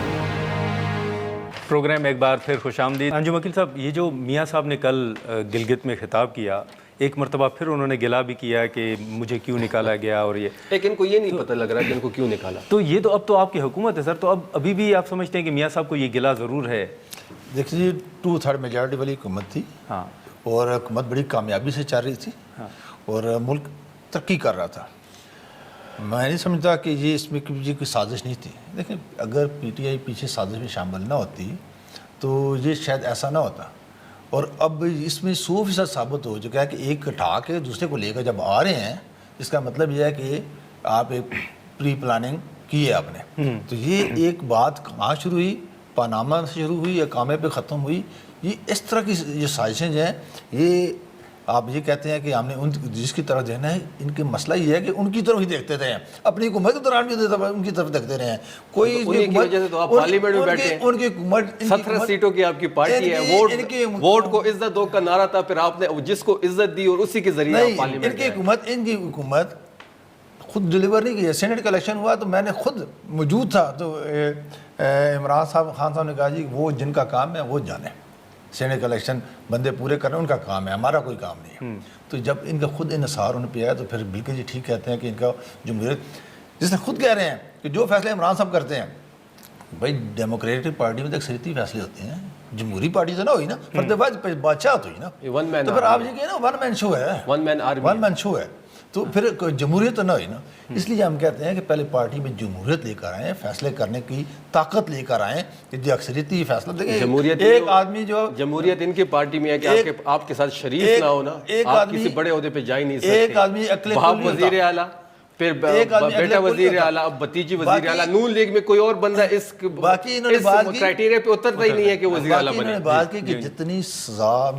پروگرام ایک بار پھر خوش آمدید. انجم عقیل صاحب, یہ جو میاں صاحب نے کل گلگت میں خطاب کیا, ایک مرتبہ پھر انہوں نے گلا بھی کیا کہ مجھے کیوں نکالا گیا, اور یہ لیکن ان کو یہ نہیں پتہ لگ رہا کہ ان کو کیوں نکالا. تو یہ تو اب تو آپ کی حکومت ہے سر, تو اب ابھی بھی آپ سمجھتے ہیں کہ میاں صاحب کو یہ گلا ضرور ہے؟ دیکھیے 2/3 میجارٹی والی حکومت تھی, ہاں, اور حکومت بڑی کامیابی سے چل رہی تھی, اور ملک ترقی کر رہا تھا. میں نہیں سمجھتا کہ یہ اس میں کوئی سازش نہیں تھی. دیکھیں اگر پی ٹی آئی پیچھے سازش میں شامل نہ ہوتی تو یہ شاید ایسا نہ ہوتا. اور اب اس میں 100% ثابت ہو چکا ہے کہ ایک اٹھا کے دوسرے کو لے کر جب آ رہے ہیں, اس کا مطلب یہ ہے کہ آپ ایک پری پلاننگ کی ہے آپ نے. تو یہ ایک بات کہاں شروع ہوئی, پاناما سے شروع ہوئی یا کامے پہ ختم ہوئی. یہ اس طرح کی یہ سازشیں جو ہیں, یہ آپ یہ کہتے ہیں کہ ہم نے ان جس کی طرف دیکھنا ہے, ان کے مسئلہ یہ ہے کہ ان کی طرف ہی دیکھتے رہے ہیں, اپنی حکومت کے دوران بھی ان کی طرف دیکھتے رہے ہیں. کوئی پارلیمنٹ میں بیٹھے ہیں, ان کی حکومت 17 سیٹوں کی آپ کی پارٹی ہے, ووٹ کو عزت دو کا نعرہ تھا, پھر آپ نے جس کو عزت دی اور اسی کے ذریعے پارلیمنٹ. ان کی حکومت خود ڈلیور نہیں کی ہے. سینٹ کا الیکشن ہوا تو میں نے خود موجود تھا, تو عمران خان صاحب نے کہا جی وہ جن کا کام ہے وہ جانے, سینٹ کا الیکشن بندے پورے کرنا ان کا کام ہے, ہمارا کوئی کام نہیں ہے. تو جب ان کا خود انحصار ان پہ آیا تو پھر بالکل جی ٹھیک کہتے ہیں کہ ان کا جمہوریت, جس نے خود کہہ رہے ہیں کہ جو فیصلے عمران صاحب کرتے ہیں, بھائی ڈیموکریٹک پارٹی میں تو اکثریتی فیصلے ہوتے ہیں, جمہوری پارٹی تو نہ ہوئی نا, فرد بادشاہ تو ہوئی نا, تو پھر آپ یہ کہیں نا ون مین شو ہے, ون مین شو ہے, تو پھر جمہوریت تو نہ ہوئی نا. اس لیے ہم کہتے ہیں کہ پہلے پارٹی میں جمہوریت لے کر آئیں, فیصلے کرنے کی طاقت لے کر آئیں, کہ جو اکثریتی فیصلہ دیکھیں. جمہوریت ایک آدمی جو جمہوریت ان کی پارٹی میں ہے کہ آپ کے ساتھ شریف نہ ہونا, آپ کسی بڑے عہدے پہ جا ہی نہیں سکتے. ایک آدمی باپ وزیر اعلیٰ, پھر بیٹا وزیر اعلیٰ, اب بھتیجی وزیر اعلیٰ. نون لیگ میں کوئی اور بندہ اس کرائٹیریا پہ اترتا ہی نہیں ہے کہ وزیر اعلیٰ بنے. بات کی کہ جتنی سزا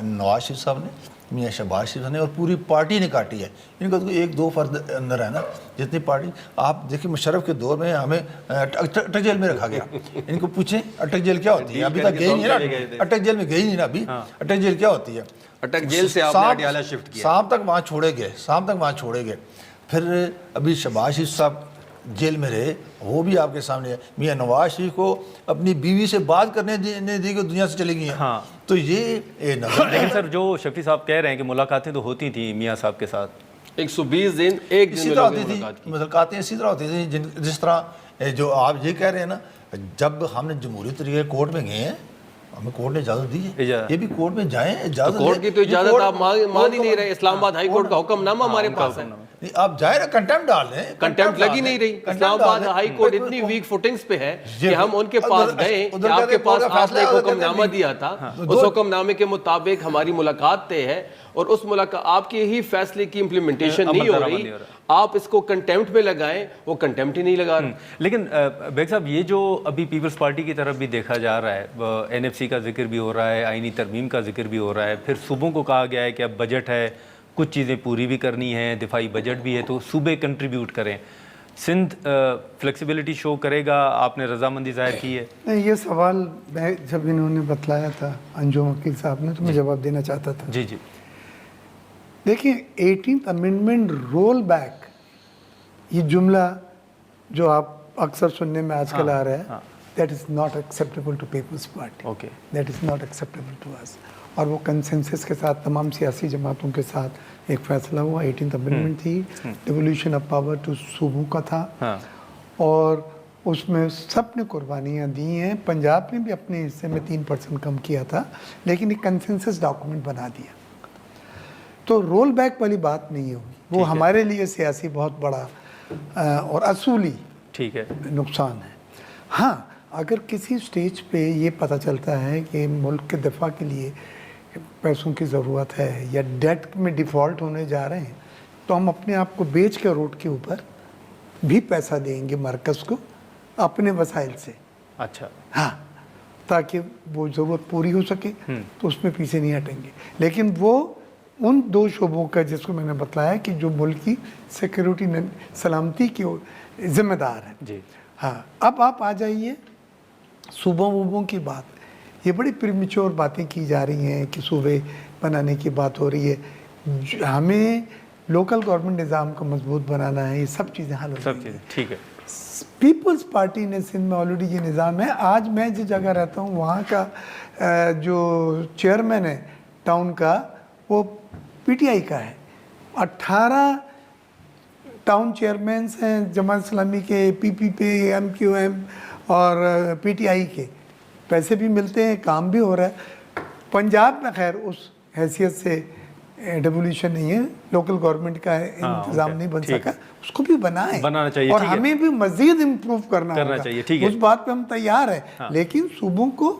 نواز شریف صاحب نے, میاں شہباز شریف نے اور پوری پارٹی نے کاٹی ہے, ان کا تو 1-2 فرد اندر ہے نا, جتنی پارٹی آپ دیکھیں مشرف کے دور میں ہمیں اٹک جیل میں رکھا گیا. ان کو پوچھیں اٹک جیل کیا ہوتی ہے, ابھی تک گئی نہیں نا, اٹک جیل میں گئی نہیں نا ابھی. اٹک جیل کیا ہوتی ہے, اٹک جیل سے آپ نے اڈیالہ شفٹ کیا, شام تک وہاں چھوڑے گئے. پھر ابھی شہباز شریف صاحب جیل میں رہے, وہ بھی آپ کے سامنے ہے. میاں نواز شریف کو اپنی بیوی سے بات کرنے نہیں دی کہ دنیا سے چلے گئی ہیں. ہاں, تو یہ لیکن سر جو شفیع صاحب کہہ رہے ہیں کہ ملاقاتیں تو ہوتی تھیں میاں صاحب کے ساتھ, 120 دن ایک دن میں ہوتی تھی ملاقاتیں, اسی طرح ہوتی تھیں جس طرح جو آپ یہ کہہ رہے ہیں نا. جب ہم نے جمہوری طریقے کورٹ میں گئے ہیں, ہمیں کورٹ نے اجازت دی ہے, یہ بھی کورٹ میں جائیں, اجازت. کورٹ کی تو اجازت آپ مان ہی نہیں رہے. اسلام آباد ہائی کورٹ کا حکم نامہ ہمارے پاس ہے, آپ جائیں نا, کنٹمپٹ ڈال لیں. کنٹمپٹ لگی نہیں رہی. اسلام آباد ہائی کورٹ اتنی ویک فوٹنگز پہ ہے کہ ہم ان کے پاس گئے کہ آپ کے پاس آپ نے ایک حکم نامہ دیا تھا, اس حکم نامے کے مطابق ہماری ملاقات طے ہے, اور اس ملاقات آپ کے ہی فیصلے کی امپلیمنٹیشن نہیں ہو رہی, آپ اس کو کنٹمپٹ میں لگائیں, وہ کنٹمپٹ ہی نہیں لگا رہے. لیکن بیگ صاحب یہ جو ابھی پیپلز پارٹی کی طرف بھی دیکھا جا رہا ہے, NFC کا ذکر بھی ہو رہا ہے, آئینی ترمیم کا ذکر بھی ہو رہا ہے, پھر صوبوں کو کہا گیا ہے کہ اب بجٹ ہے, کچھ چیزیں پوری بھی کرنی ہیں, دفاعی بجٹ بھی ہے, تو صوبے کنٹریبیوٹ کریں. سندھ فلیکسیبلٹی شو کرے گا, آپ نے رضامندی ظاہر کی ہے؟ نہیں, یہ سوال میں جب انہوں نے بتلایا تھا انجم عقیل صاحب نے, تو میں جواب دینا چاہتا تھا. جی جی, دیکھیں 18th امینڈمنٹ رول بیک, یہ جملہ جو آپ اکثر سننے میں آج کل آ رہا ہے, that is not acceptable to Peoples Party, okay, that is not acceptable to us. اور وہ کنسنسس کے ساتھ تمام سیاسی جماعتوں کے ساتھ ایک فیصلہ ہوا. 18th امینڈمنٹ تھی, ڈیولیوشن آف پاور ٹو صوبوں کا تھا, اور اس میں سب نے قربانیاں دی ہیں. پنجاب نے بھی اپنے حصے میں 3% کم کیا تھا لیکن ایک کنسنسس ڈاکومنٹ بنا دیا. تو رول بیک والی بات نہیں ہوگی, وہ ہمارے لیے سیاسی بہت بڑا اور اصولی ٹھیک ہے نقصان ہے. ہاں اگر کسی سٹیج پہ یہ پتہ چلتا ہے کہ ملک کے دفاع کے لیے پیسوں کی ضرورت ہے یا ڈیٹ میں ڈیفالٹ ہونے جا رہے ہیں تو ہم اپنے آپ کو بیچ کے روڈ کے اوپر بھی پیسہ دیں گے مرکز کو اپنے وسائل سے. اچھا ہاں, تاکہ وہ ضرورت پوری ہو سکے تو اس میں پیچھے نہیں ہٹیں گے. لیکن وہ ان 2 شعبوں کا جس کو میں نے بتلایا کہ جو ملک کی سیکیورٹی سلامتی کے ذمہ دار ہیں. جی ہاں, اب آپ آ جائیے صوبوں کی بات. یہ بڑی پریمیچور باتیں کی جا رہی ہیں کہ صوبے بنانے کی بات ہو رہی ہے. ہمیں لوکل گورنمنٹ نظام کو مضبوط بنانا ہے, یہ سب چیزیں حل ہو سب جائیں گی. چیزیں ٹھیک ہے. پیپلز پارٹی نے سندھ میں آلریڈی یہ نظام ہے. آج میں جس جگہ رہتا ہوں وہاں کا جو چیئرمین ہے ٹاؤن کا وہ پی ٹی آئی کا ہے. 18 ٹاؤن چیئرمینس ہیں جماعت اسلامی کے, پی پی پی, ایم کیو ایم اور پی ٹی آئی کے. پیسے بھی ملتے ہیں, کام بھی ہو رہا ہے. پنجاب میں خیر اس حیثیت سے ڈیولیوشن نہیں ہے, لوکل گورنمنٹ کا انتظام نہیں بن سکا, اس کو بھی بنانا چاہیے. اور ہمیں بھی مزید امپروو کرنا چاہیے. ہوگا. اس بات پہ ہم تیار ہیں, لیکن صوبوں کو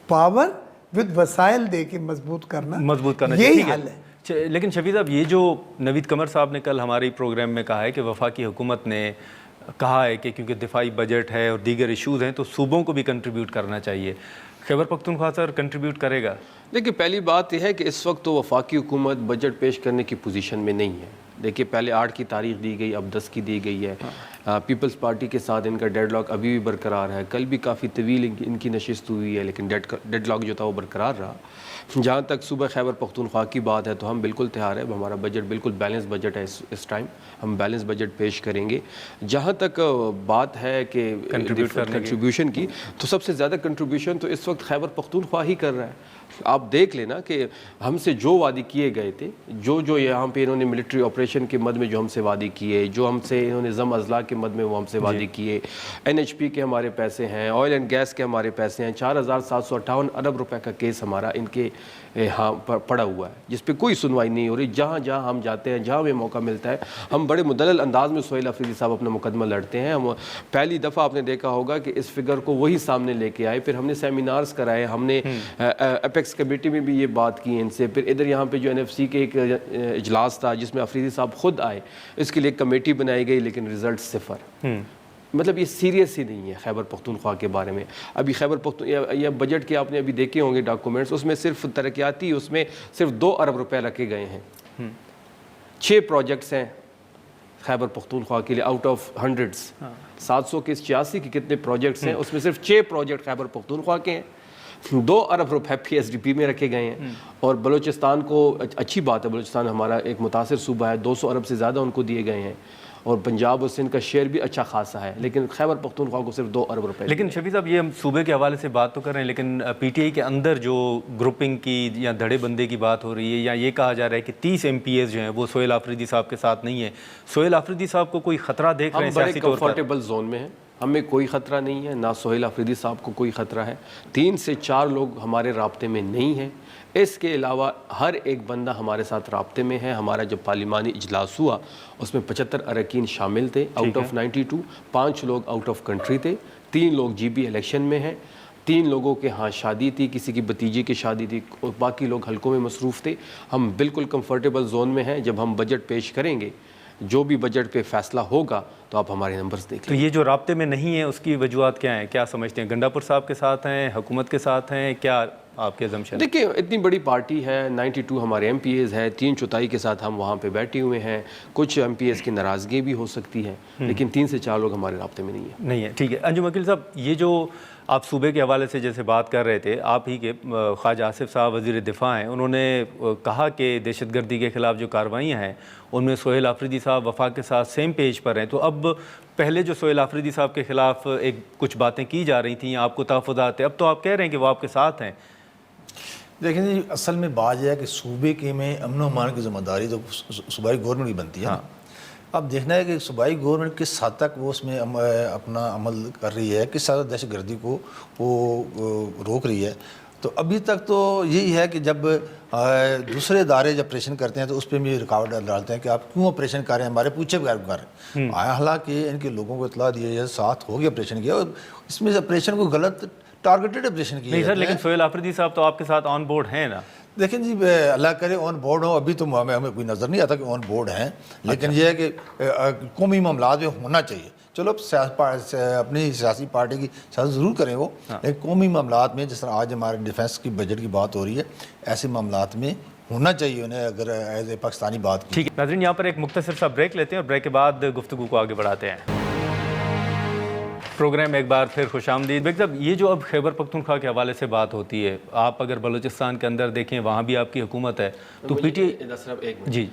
پاور ود وسائل دے کے مضبوط کرنا یہی حل ہے. لیکن شفیع صاحب, یہ جو نوید قمر صاحب نے کل ہمارے پروگرام میں کہا ہے کہ وفاقی حکومت نے کہا ہے کہ کیونکہ دفاعی بجٹ ہے اور دیگر ایشوز ہیں تو صوبوں کو بھی کنٹریبیوٹ کرنا چاہیے. خیبر پختونخوا سر کنٹریبیوٹ کرے گا؟ دیکھیے پہلی بات یہ ہے کہ اس وقت تو وفاقی حکومت بجٹ پیش کرنے کی پوزیشن میں نہیں ہے. دیکھیے پہلے 8 کی تاریخ دی گئی, اب 10 کی دی گئی ہے. پیپلز پارٹی کے ساتھ ان کا ڈیڈ لاک ابھی بھی برقرار ہے. کل بھی کافی طویل ان کی نشست ہوئی ہے لیکن ڈیڈ لاک جو تھا وہ برقرار رہا. جہاں تک صوبہ خیبر پختونخوا کی بات ہے تو ہم بالکل تیار ہے. ہمارا بجٹ بالکل بیلنس بجٹ ہے. اس ٹائم ہم بیلنس بجٹ پیش کریں گے. جہاں تک بات ہے کہ کنٹریبیوشن کی, تو سب سے زیادہ کنٹریبیوشن تو اس وقت خیبر پختونخوا ہی کر رہا ہے. آپ دیکھ لینا کہ ہم سے جو وعدے کیے گئے تھے, جو یہاں پہ انہوں نے ملٹری آپریشن کے مد میں جو ہم سے وعدے کیے, جو ہم سے انہوں نے ضم اضلاع کے مد میں وہ ہم سے وعدے کیے, NHP کے ہمارے پیسے ہیں, آئل اینڈ گیس کے ہمارے پیسے ہیں, 4758 ارب روپے کا کیس ہمارا ان کے ہاں پڑا ہوا ہے جس پہ کوئی سنوائی نہیں ہو رہی. جہاں جہاں ہم جاتے ہیں, جہاں ہمیں موقع ملتا ہے, ہم بڑے مدلل انداز میں سہیل افریدی صاحب اپنا مقدمہ لڑتے ہیں. ہم پہلی دفعہ آپ نے دیکھا ہوگا کہ اس فگر کو وہی سامنے لے کے آئے. پھر ہم نے سیمینارز کرائے, ہم نے اپیکس کمیٹی میں بھی یہ بات کی ان سے. پھر ادھر یہاں پہ جو NFC کے ایک اجلاس تھا جس میں افریدی صاحب خود آئے, اس کے لیے کمیٹی بنائی گئی لیکن رزلٹ 0. مطلب یہ سیریس ہی نہیں ہے خیبر پختونخوا کے بارے میں. ابھی خیبر پختونخوا یہ بجٹ کے آپ نے ابھی دیکھے ہوں گے ڈاکومنٹس, اس میں صرف ترقیاتی اس میں صرف 2 ارب روپے رکھے گئے ہیں. 6 پروجیکٹس ہیں خیبر پختونخوا کے لیے آؤٹ آف ہنڈریڈس. 700 کے 86 کے کتنے پروجیکٹس ہیں, اس میں صرف 6 پروجیکٹ خیبر پختونخوا کے ہیں. 2 ارب روپے PSDP میں رکھے گئے ہیں. اور بلوچستان کو اچھی بات ہے, بلوچستان ہمارا ایک متاثر صوبہ ہے, 200 ارب سے زیادہ ان کو دیے گئے ہیں. اور پنجاب اور سندھ کا شیئر بھی اچھا خاصا ہے, لیکن خیبر پختونخوا کو صرف 2 ارب روپے. لیکن شفیع صاحب یہ ہم صوبے کے حوالے سے بات تو کر رہے ہیں, لیکن PTI کے اندر جو گروپنگ کی یا دھڑے بندے کی بات ہو رہی ہے, یا یہ کہا جا رہا ہے کہ 30 MPs جو ہیں وہ سہیل آفریدی صاحب کے ساتھ نہیں ہیں. سہیل آفریدی صاحب کو کوئی خطرہ دیکھ رہے ہیں سیاسی طور پر؟ ہم بڑے کمفرٹیبل زون میں ہیں, ہمیں کوئی خطرہ نہیں ہے, نہ سہیل آفریدی صاحب کو کوئی خطرہ ہے. 3 سے 4 لوگ ہمارے رابطے میں نہیں ہیں. اس کے علاوہ ہر ایک بندہ ہمارے ساتھ رابطے میں ہے. ہمارا جب پارلیمانی اجلاس ہوا اس میں 75 اراکین شامل تھے آؤٹ آف 92. 5 لوگ آؤٹ آف کنٹری تھے, 3 لوگ GB الیکشن میں ہیں, 3 لوگوں کے ہاں شادی تھی, کسی کی بھتیجی کی شادی تھی, اور باقی لوگ حلقوں میں مصروف تھے. ہم بالکل کمفرٹیبل زون میں ہیں. جب ہم بجٹ پیش کریں گے, جو بھی بجٹ پہ فیصلہ ہوگا تو آپ ہمارے نمبرز دیکھ لیں. تو یہ جو رابطے میں نہیں ہے اس کی وجوہات کیا ہیں, کیا سمجھتے ہیں؟ گنڈا پور صاحب کے ساتھ ہیں, حکومت کے ساتھ ہیں, کیا آپ کے assumption؟ دیکھیں اتنی بڑی پارٹی ہے, 92 ہمارے MPs ہے, 3/4 کے ساتھ ہم وہاں پہ بیٹھے ہوئے ہیں. کچھ MPs کی ناراضگی بھی ہو سکتی ہے, لیکن 3 سے 4 لوگ ہمارے رابطے میں نہیں ہے. ٹھیک ہے. انجم وکیل صاحب, یہ جو آپ صوبے کے حوالے سے جیسے بات کر رہے تھے, آپ ہی کے خواجہ آصف صاحب وزیر دفاع ہیں, انہوں نے کہا کہ دہشت گردی کے خلاف جو کارروائیاں ہیں ان میں سہیل آفریدی صاحب وفاق کے ساتھ سیم پیج پر ہیں. تو اب پہلے جو سہیل آفریدی صاحب کے خلاف کچھ باتیں کی جا رہی تھیں, آپ کو تحفظات تھے, اب تو آپ کہہ رہے ہیں کہ وہ آپ کے ساتھ ہیں. دیکھیں جی, اصل میں بات یہ ہے کہ صوبے کے میں امن و امان کی ذمہ داری تو صوبائی گورنمنٹ کی بنتی ہے. اب دیکھنا ہے کہ صوبائی گورنمنٹ کس حد تک وہ اس میں اپنا عمل کر رہی ہے، کس حد تک دہشت گردی کو وہ روک رہی ہے. تو ابھی تک تو یہی ہے کہ جب دوسرے ادارے جب آپریشن کرتے ہیں تو اس پہ بھی رکاوٹ ڈالتے ہیں کہ آپ کیوں آپریشن کر رہے ہیں، ہمارے پوچھے بغیر کر رہے ہیں. حالانکہ ان کے لوگوں کو اطلاع دی ہے، ساتھ ہو گیا آپریشن کیا، اور اس میں آپریشن کو غلط ٹارگیٹڈ آپریشن کیا نہیں سر، لیکن سہیل آفریدی صاحب تو آپ کے ساتھ آن بورڈ ہیں نا. دیکھیں جی، اللہ کرے آن بورڈ ہوں، ابھی تو ہمیں کوئی نظر نہیں آتا کہ آن بورڈ ہیں، لیکن یہ ہے کہ قومی معاملات میں ہونا چاہیے. چلو اپنی سیاسی پارٹی کی سیاست ضرور کریں وہ، لیکن قومی معاملات میں جس طرح آج ہمارے ڈیفنس کی بجٹ کی بات ہو رہی ہے، ایسے معاملات میں ہونا چاہیے انہیں، اگر ایز اے پاکستانی بات کی. ٹھیک ہے ناظرین، یہاں پر ایک مختصر سا بریک لیتے ہیں اور بریک کے بعد گفتگو کو آگے بڑھاتے ہیں. پروگرام ایک بار پھر خوش آمدید. بیگ صاحب، یہ جو اب خیبر پختونخوا کے حوالے سے بات ہوتی ہے، آپ اگر بلوچستان کے اندر دیکھیں وہاں بھی آپ کی حکومت ہے، تو پی ٹی جی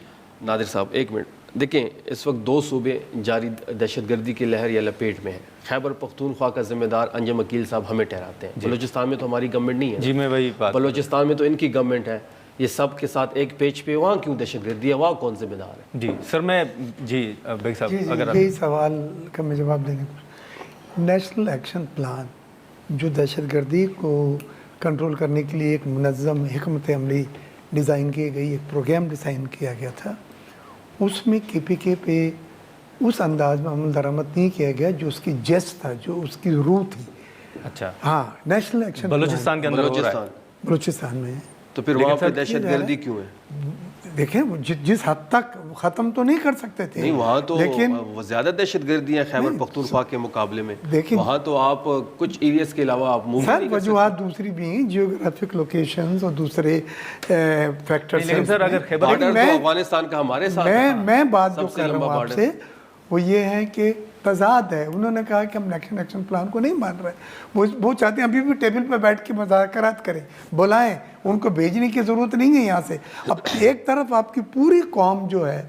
نادر صاحب ایک منٹ دیکھیں، اس وقت 2 صوبے جاری دہشت گردی کی لہر یا لپیٹ میں ہیں. خیبر پختونخوا کا ذمہ دار انجم عقیل صاحب ہمیں ٹھہراتے ہیں. بلوچستان میں تو ہماری گورنمنٹ نہیں ہے. جی میں وہی بات، بلوچستان میں تو ان کی گورنمنٹ ہے. یہ سب کے ساتھ ایک پیج پہ وہاں کیوں دہشت گردی ہے، وہاں کون ذمہ دار ہے؟ جی سر میں جی بیگ صاحب اگر یہی سوال کا میں جواب دینے کو، نیشنل ایکشن پلان جو دہشت گردی کو کنٹرول کرنے کے لیے ایک منظم حکمت عملی ڈیزائن کی گئی، ایک پروگرام ڈیزائن کیا گیا تھا، اس میں کے پی کے پہ اس انداز میں عمل درآمد نہیں کیا گیا جو اس کی جیس تھا، جو اس کی روح تھی. اچھا ہاں، نیشنل ایکشن بلوچستان کے اندر ہو رہا ہے. بلوچستان میں ہے. تو پھر وہاں پہ دہشت گردی کیوں ہے؟ دیکھیں جس حد تک ختم تو نہیں کر سکتے تھے، نہیں وہاں تو لیکن زیادہ دہشت گردی ہے خیبر پختونخوا کے مقابلے میں. دیکھیں وہاں تو آپ کچھ ایریاز کے علاوہ آپ موو سر نہیں کر وجوہات دوسری بھی ہیں، جیوگرافک لوکیشنز اور دوسرے فیکٹرز. لیکن سر اگر خیبر بارڈر تو افغانستان کا ہمارے ساتھ ہے. میں بات جو سب سے کر رہا لمبا ہوں آپ بارڈر. سے وہ یہ ہے کہ تضاد ہے. انہوں نے کہا کہ ہم نیشنل ایکشن پلان کو نہیں مان رہے، وہ چاہتے ہیں ابھی بھی ٹیبل پہ بیٹھ کے مذاکرات کریں، بلائیں، ان کو بھیجنے کی ضرورت نہیں ہے یہاں سے. اب ایک طرف آپ کی پوری قوم جو ہے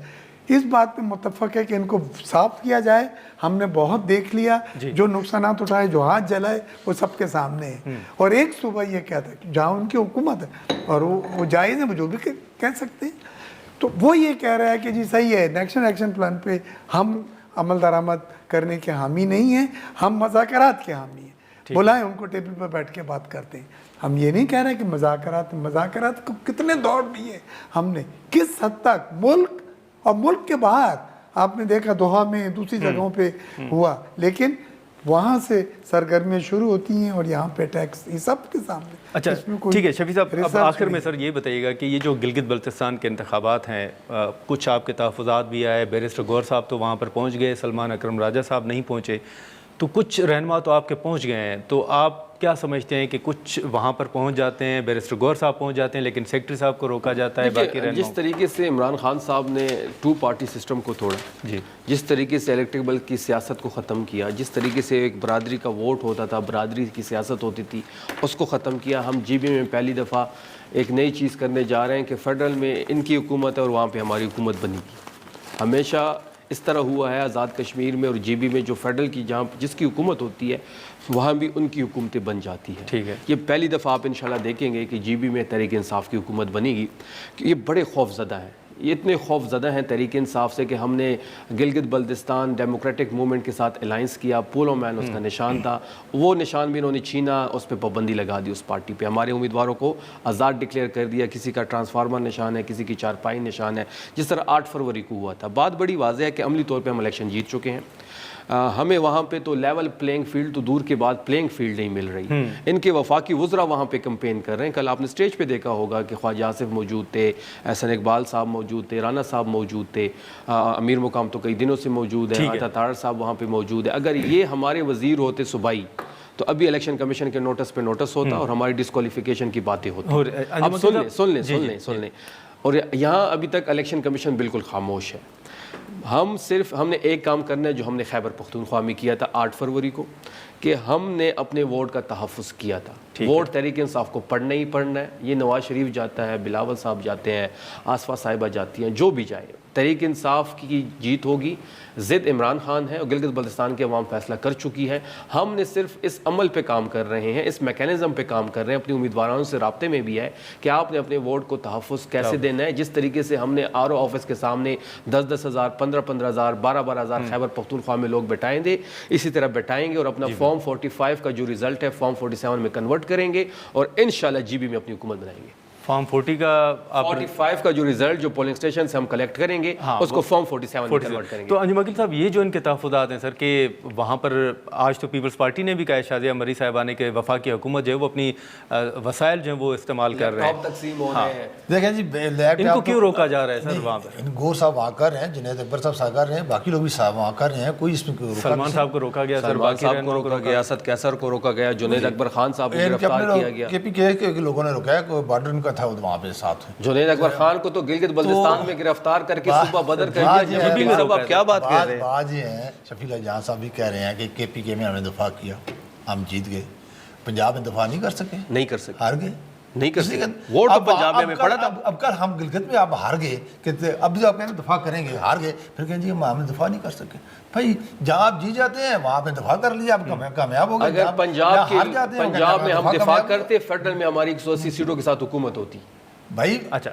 اس بات پہ متفق ہے کہ ان کو صاف کیا جائے. ہم نے بہت دیکھ لیا، جو نقصانات اٹھائے، جو ہاتھ جلائے، وہ سب کے سامنے ہے. اور ایک صوبہ یہ کہتا ہے جہاں ان کی حکومت ہے اور وہ جائز ہے، وہ جو بھی کہہ سکتے ہیں، تو وہ یہ کہہ رہا ہے کہ جی صحیح ہے، نیشنل ایکشن پلان پہ ہم عمل درآمد کرنے کے حامی نہیں ہیں، ہم مذاکرات کے حامی ہیں. بلائیں ان کو ٹیبل پر بیٹھ کے بات کرتے ہیں. ہم یہ نہیں کہہ رہے کہ مذاکرات کو کتنے دور دیے ہم نے، کس حد تک ملک اور ملک کے باہر آپ نے دیکھا دوحہ میں دوسری جگہوں پہ ہوا، لیکن وہاں سے سرگرمیاں شروع ہوتی ہیں اور یہاں پہ ٹیکس، یہ سب کے سامنے. اچھا ٹھیک ہے شفیع صاحب، اب آخر میں سر یہ بتائیے گا کہ یہ جو گلگت بلتستان کے انتخابات ہیں، کچھ آپ کے تحفظات بھی آئے، بیرسٹر گور صاحب تو وہاں پر پہنچ گئے، سلمان اکرم راجہ صاحب نہیں پہنچے، تو کچھ رہنما تو آپ کے پہنچ گئے ہیں، تو آپ کیا سمجھتے ہیں کہ کچھ وہاں پر پہنچ جاتے ہیں، بیرسٹر گور صاحب پہنچ جاتے ہیں لیکن سیکرٹری صاحب کو روکا جاتا ہے، باقی رہنما جس طریقے سے عمران خان صاحب نے 2 پارٹی سسٹم کو توڑا، جی جس طریقے سے الیکٹریبل کی سیاست کو ختم کیا، جس طریقے سے ایک برادری کا ووٹ ہوتا تھا، برادری کی سیاست ہوتی تھی، اس کو ختم کیا. ہم جی بی میں پہلی دفعہ ایک نئی چیز کرنے جا رہے ہیں کہ فیڈرل میں ان کی حکومت ہے اور وہاں پہ ہماری حکومت بنے گی. ہمیشہ اس طرح ہوا ہے آزاد کشمیر میں اور جی بی میں، جو فیڈرل کی جہاں جس کی حکومت ہوتی ہے وہاں بھی ان کی حکومتیں بن جاتی ہیں. ٹھیک ہے، یہ پہلی دفعہ آپ انشاءاللہ دیکھیں گے کہ جی بی میں تحریک انصاف کی حکومت بنے گی. کہ یہ بڑے خوف زدہ ہیں، یہ اتنے خوف زدہ ہیں تحریک انصاف سے کہ ہم نے گلگت بلتستان ڈیموکریٹک موومنٹ کے ساتھ الائنس کیا، پولو مین اس کا نشان تھا، وہ نشان بھی انہوں نے چھینا، اس پہ پابندی لگا دی اس پارٹی پہ. ہمارے امیدواروں کو آزاد ڈکلیئر کر دیا، کسی کا ٹرانسفارمر نشان ہے، کسی کی چارپائی نشان ہے، جس طرح 8 فروری کو ہوا تھا. بات بڑی واضح ہے کہ عملی طور پہ ہم الیکشن جیت چکے ہیں. ہمیں وہاں پہ تو لیول پلینگ فیلڈ تو دور کے بعد پلینگ فیلڈ نہیں مل رہی. ان کے وفاقی وزراء وہاں پہ کمپین کر رہے ہیں. کل آپ نے سٹیج پہ دیکھا ہوگا کہ خواجہ آصف موجود تھے، احسن اقبال صاحب موجود تھے، رانا صاحب موجود تھے، امیر مقام تو کئی دنوں سے موجود ہے، عطا طاہر صاحب وہاں پہ موجود ہے. اگر یہ ہمارے وزیر ہوتے صوبائی تو ابھی الیکشن کمیشن کے نوٹس پہ نوٹس ہوتا اور ہماری ڈسکوالیفیکیشن کی باتیں ہوتی. اب سن لیں. اور یہاں ابھی تک الیکشن کمیشن بالکل خاموش ہے. ہم نے ایک کام کرنا ہے جو ہم نے خیبر پختونخوا میں کیا تھا 8 فروری کو، کہ ہم نے اپنے ووٹ کا تحفظ کیا تھا. ووٹ تحریک انصاف کو پڑھنا ہی پڑھنا ہے. یہ نواز شریف جاتا ہے, بلاول صاحب جاتے ہیں, آصفہ صاحبہ جاتی ہیں, جو بھی جائے, تحریک انصاف کی جیت ہوگی. ضد عمران خان ہے اور گلگت بلتستان کے عوام فیصلہ کر چکی ہے. ہم نے صرف اس عمل پہ کام کر رہے ہیں, اس میکینزم پہ کام کر رہے ہیں, اپنی امیدواروں سے رابطے میں بھی ہے کہ آپ نے اپنے ووٹ کو تحفظ کیسے دینا ہے. جس طریقے سے ہم نے آر او آفس کے سامنے 10-10 ہزار, 15-15 ہزار, 12-12 ہزار خیبر پختونخوا میں لوگ بٹھائیں گے, اسی طرح بٹھائیں گے اور اپنا فارم 45 کا جو رزلٹ ہے فارم 47 میں کنورٹ کریں گے اور انشاءاللہ جی بی میں اپنی حکومت بنائیں گے. فارم 40 کا 45 کا جو رزلٹ جو پولنگ اسٹیشن سے ہم کلیکٹ کریں گے اس کو فارم 47 میں کنورٹ کریں گے. تو انجم عقیل صاحب, یہ جو ان کے تحفظات ہیں سر کہ وہاں پر آج تو پیپلز پارٹی نے بھی کہا ہے, شازیہ مری صاحبانے کے وفاقی حکومت جو ہے وہ اپنی وسائل جو ہیں وہ استعمال کر رہے ہیں, تقسیم ہو رہے ہیں. دیکھیں جی ان کو کیوں روکا جا رہا ہے سر وہاں پہ؟ گور صاحب وہاں کر رہے ہیں, جنید اکبر صاحب وہاں کر رہے ہیں, باقی لوگ بھی صاحب وہاں کر رہے ہیں, کوئی اس میں سلمان صاحب کو روکا گیا, سلمان صاحب کو روکا گیا, اسد کیسر کو روکا گیا, جنید اکبر خان صاحب کو گرفتار کیا گیا. کے پی کے لوگوں نے روکا ہے, کوئی بارڈر ان کا تھا وہاں پہ ساتھ. جنید اکبر خان کو تو گلگت بلتستان میں گرفتار کر کے صوبہ بدر کر دیا. آپ کیا بات کر رہے ہیں؟ بات یہ ہے, شفیع جہاں صاحب بھی کہہ رہے ہیں کہ کے پی کے میں ہم نے دفاع کیا, ہم جیت گئے. پنجاب میں دفاع نہیں کر سکے, نہیں کر سکے, ہار گئے, نہیں کر سکے. ووٹ تو پنجاب میں پڑا تھا. اب کل ہم گلگت میں آپ ہار گئے, کہتے اب جو آپ کہیں دفاع کریں گے, ہار گئے, پھر کہیں جی ہم نے دفاع نہیں کر سکے. بھائی جہاں آپ جیت جاتے ہیں وہاں پہ دفاع کر لیا, آپ کامیاب ہو گئے. اگر پنجاب میں ہم دفاع کرتے, فیڈرل میں ہماری 180 سیٹوں کے ساتھ حکومت ہوتی. بھائی اچھا,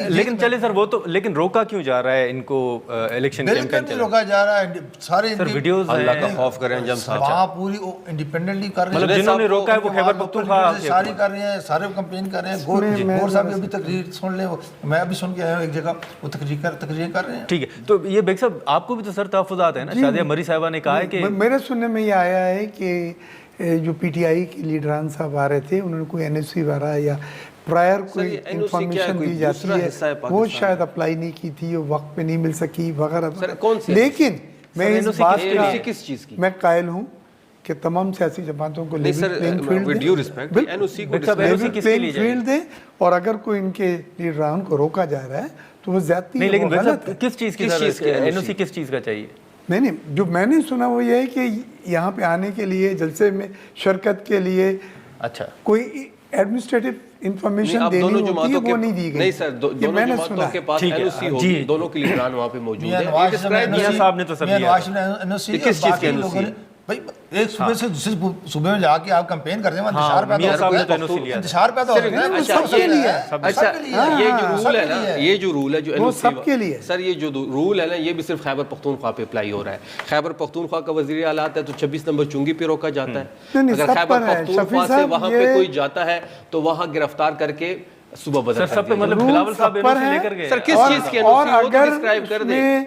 لیکن چلے سر وہ تو, لیکن روکا کیوں جا رہا ہے ان کو الیکشن کیمپین بالکل روکا جا رہا ہے. سارے سر ویڈیوز اللہ کا خوف کریں انجم صاحب, وہاں پوری انڈیپینڈنٹلی کر رہے ہیں, مطلب جنہوں نے روکا ہے وہ خیبر پختونخوا ساری کر رہے ہیں, سارے کمپین کر رہے ہیں. گور صاحب بھی ابھی تقریر سن لیں, میں ابھی سن کے آیا ہوں ایک جگہ, وہ تقریر کر رہے ہیں. ٹھیک ہے. تو یہ بیگ صاحب آپ کو بھی تو سر تحفظات ہیں نا, شازیہ مری صاحبہ نے کہا ہے کہ میرے سننے میں یہ آیا ہے کہ جو پی ٹی آئی کے لیڈران صاحب آ رہے تھے, انہوں نے کوئی این ایس سی وغیرہ یا پرائر کوئی انفارمیشن دی جاتی ہے, وہ شاید اپلائی نہیں کی تھی, وہ وقت پہ نہیں مل سکی وغیرہ. لیکن میں اس بات کا کس چیز کی میں قائل ہوں کہ تمام سیاسی جماعتوں کو پلینگ فیلڈ دیں, اور اگر کوئی ان کے لیڈران کو روکا جا رہا ہے تو وہ زیادتی نہیں, لیکن غلط ہے. کس چیز کی این او سی کس چیز کا چاہیے؟ نہیں, جو میں نے سنا وہ یہ ہے کہ یہاں پہ آنے کے لیے, جلسے میں شرکت کے لیے اچھا کوئی ایڈمنسٹریٹو انفارمیشن دینی ہوتی ہے, وہ نہیں دی گئی. نہیں سر, دونوں جماعتوں کے پاس این او سی ہوگی, دونوں کے لیڈران وہاں پہ موجود ہیں. میاں صاحب نے تو سب دیا. کس چیز کے این او سی؟ بھائی ایک صوبے سے دوسرے صوبے میں جا کے آپ کمپین کرتے ہیں, انتشار پیدا ہو رہا ہے. سب کے لیے. اچھا, یہ جو رول ہے نا, یہ جو رول ہے جو وہ سب کے لیے سر, یہ جو رول ہے نا, یہ بھی صرف خیبر پختونخوا پہ اپلائی ہو رہا ہے. خیبر پختونخوا کا وزیر اعلیٰ آتا ہے تو 26 نمبر چنگی پہ روکا جاتا ہے. اگر خیبر پختونخوا سے وہاں پہ کوئی جاتا ہے تو وہاں گرفتار کر کے صوبہ بدر سر, سب پہ مطلب بلاول صاحب این او سی لے کر گئے. سر کس چیز کی این او سی, وہ تو ڈسکرائب کر دیں.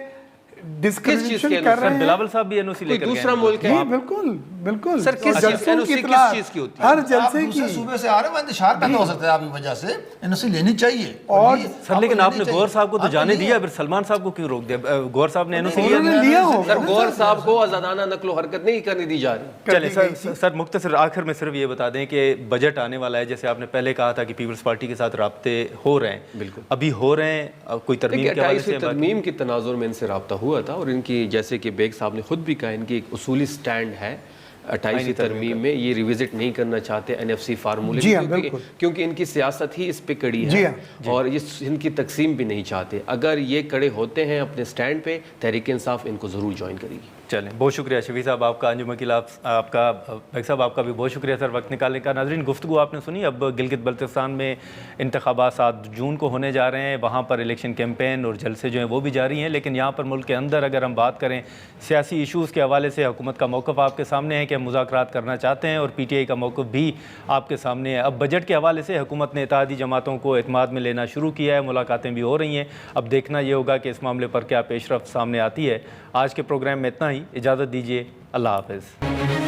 ڈسکریمنیشن کر رہے ہیں. بلاول صاحب بھی این او سی لے کر گئے. دوسرا ملک ہے. بالکل بالکل. سر کس چیز کی ہوتی ہے؟ ہر جلسے کی. دوسرے صوبے سے آ رہے ہیں, انتشار پیدا ہو سکتا ہے آپ کی وجہ سے, این او سی لینی چاہیے. اور سر لیکن آپ نے گور صاحب کو تو جانے دیا, پھر سلمان صاحب کو کیوں روک دیا؟ گور صاحب نے این او سی لیا ہو. سر گور صاحب کو آزادانہ نقل و حرکت نہیں کرنے دی جا رہی. چلے سر مختصر آخر میں صرف یہ بتا دیں کہ بجٹ آنے والا ہے, جیسے آپ نے پہلے کہا تھا کہ پیپلز پارٹی کے ساتھ رابطے ہو رہے ہیں, بالکل ابھی ہو رہے ہیں, کوئی ترمیم کے حوالے سے ترمیم کی تناظر میں ان سے رابطہ ہوا تھا, اور ان کی جیسے کہ بیگ صاحب نے خود بھی کہا, ان کی ایک اصولی سٹینڈ ہے 28ویں ترمیم میں, یہ ریوزٹ نہیں کرنا چاہتے این ایف سی فارمولے, کیونکہ ان کی سیاست ہی اس پہ کڑی ہے, اور ان کی تقسیم بھی نہیں چاہتے. اگر یہ کڑے ہوتے ہیں اپنے سٹینڈ پہ, تحریک انصاف ان کو ضرور جوائن کرے گی. چلیں, بہت شکریہ شفیع صاحب آپ کا, انجم عقیل آپ کا, بیگ صاحب آپ کا بھی بہت شکریہ سر وقت نکالنے کا. ناظرین, گفتگو آپ نے سنی. اب گلگت بلتستان میں انتخابات 7 جون کو ہونے جا رہے ہیں, وہاں پر الیکشن کیمپین اور جلسے جو ہیں وہ بھی جاری ہیں, لیکن یہاں پر ملک کے اندر اگر ہم بات کریں سیاسی ایشوز کے حوالے سے, حکومت کا موقف آپ کے سامنے ہے کہ ہم مذاکرات کرنا چاہتے ہیں, اور پی ٹی آئی کا موقف بھی آپ کے سامنے ہے. اب بجٹ کے حوالے سے حکومت نے اتحادی جماعتوں کو اعتماد میں لینا شروع کیا ہے, ملاقاتیں بھی ہو رہی ہیں. اب دیکھنا یہ ہوگا کہ اس معاملے پر کیا پیش رفت سامنے آتی ہے. آج کے پروگرام میں اتنا ہی, اجازت دیجیے, اللہ حافظ.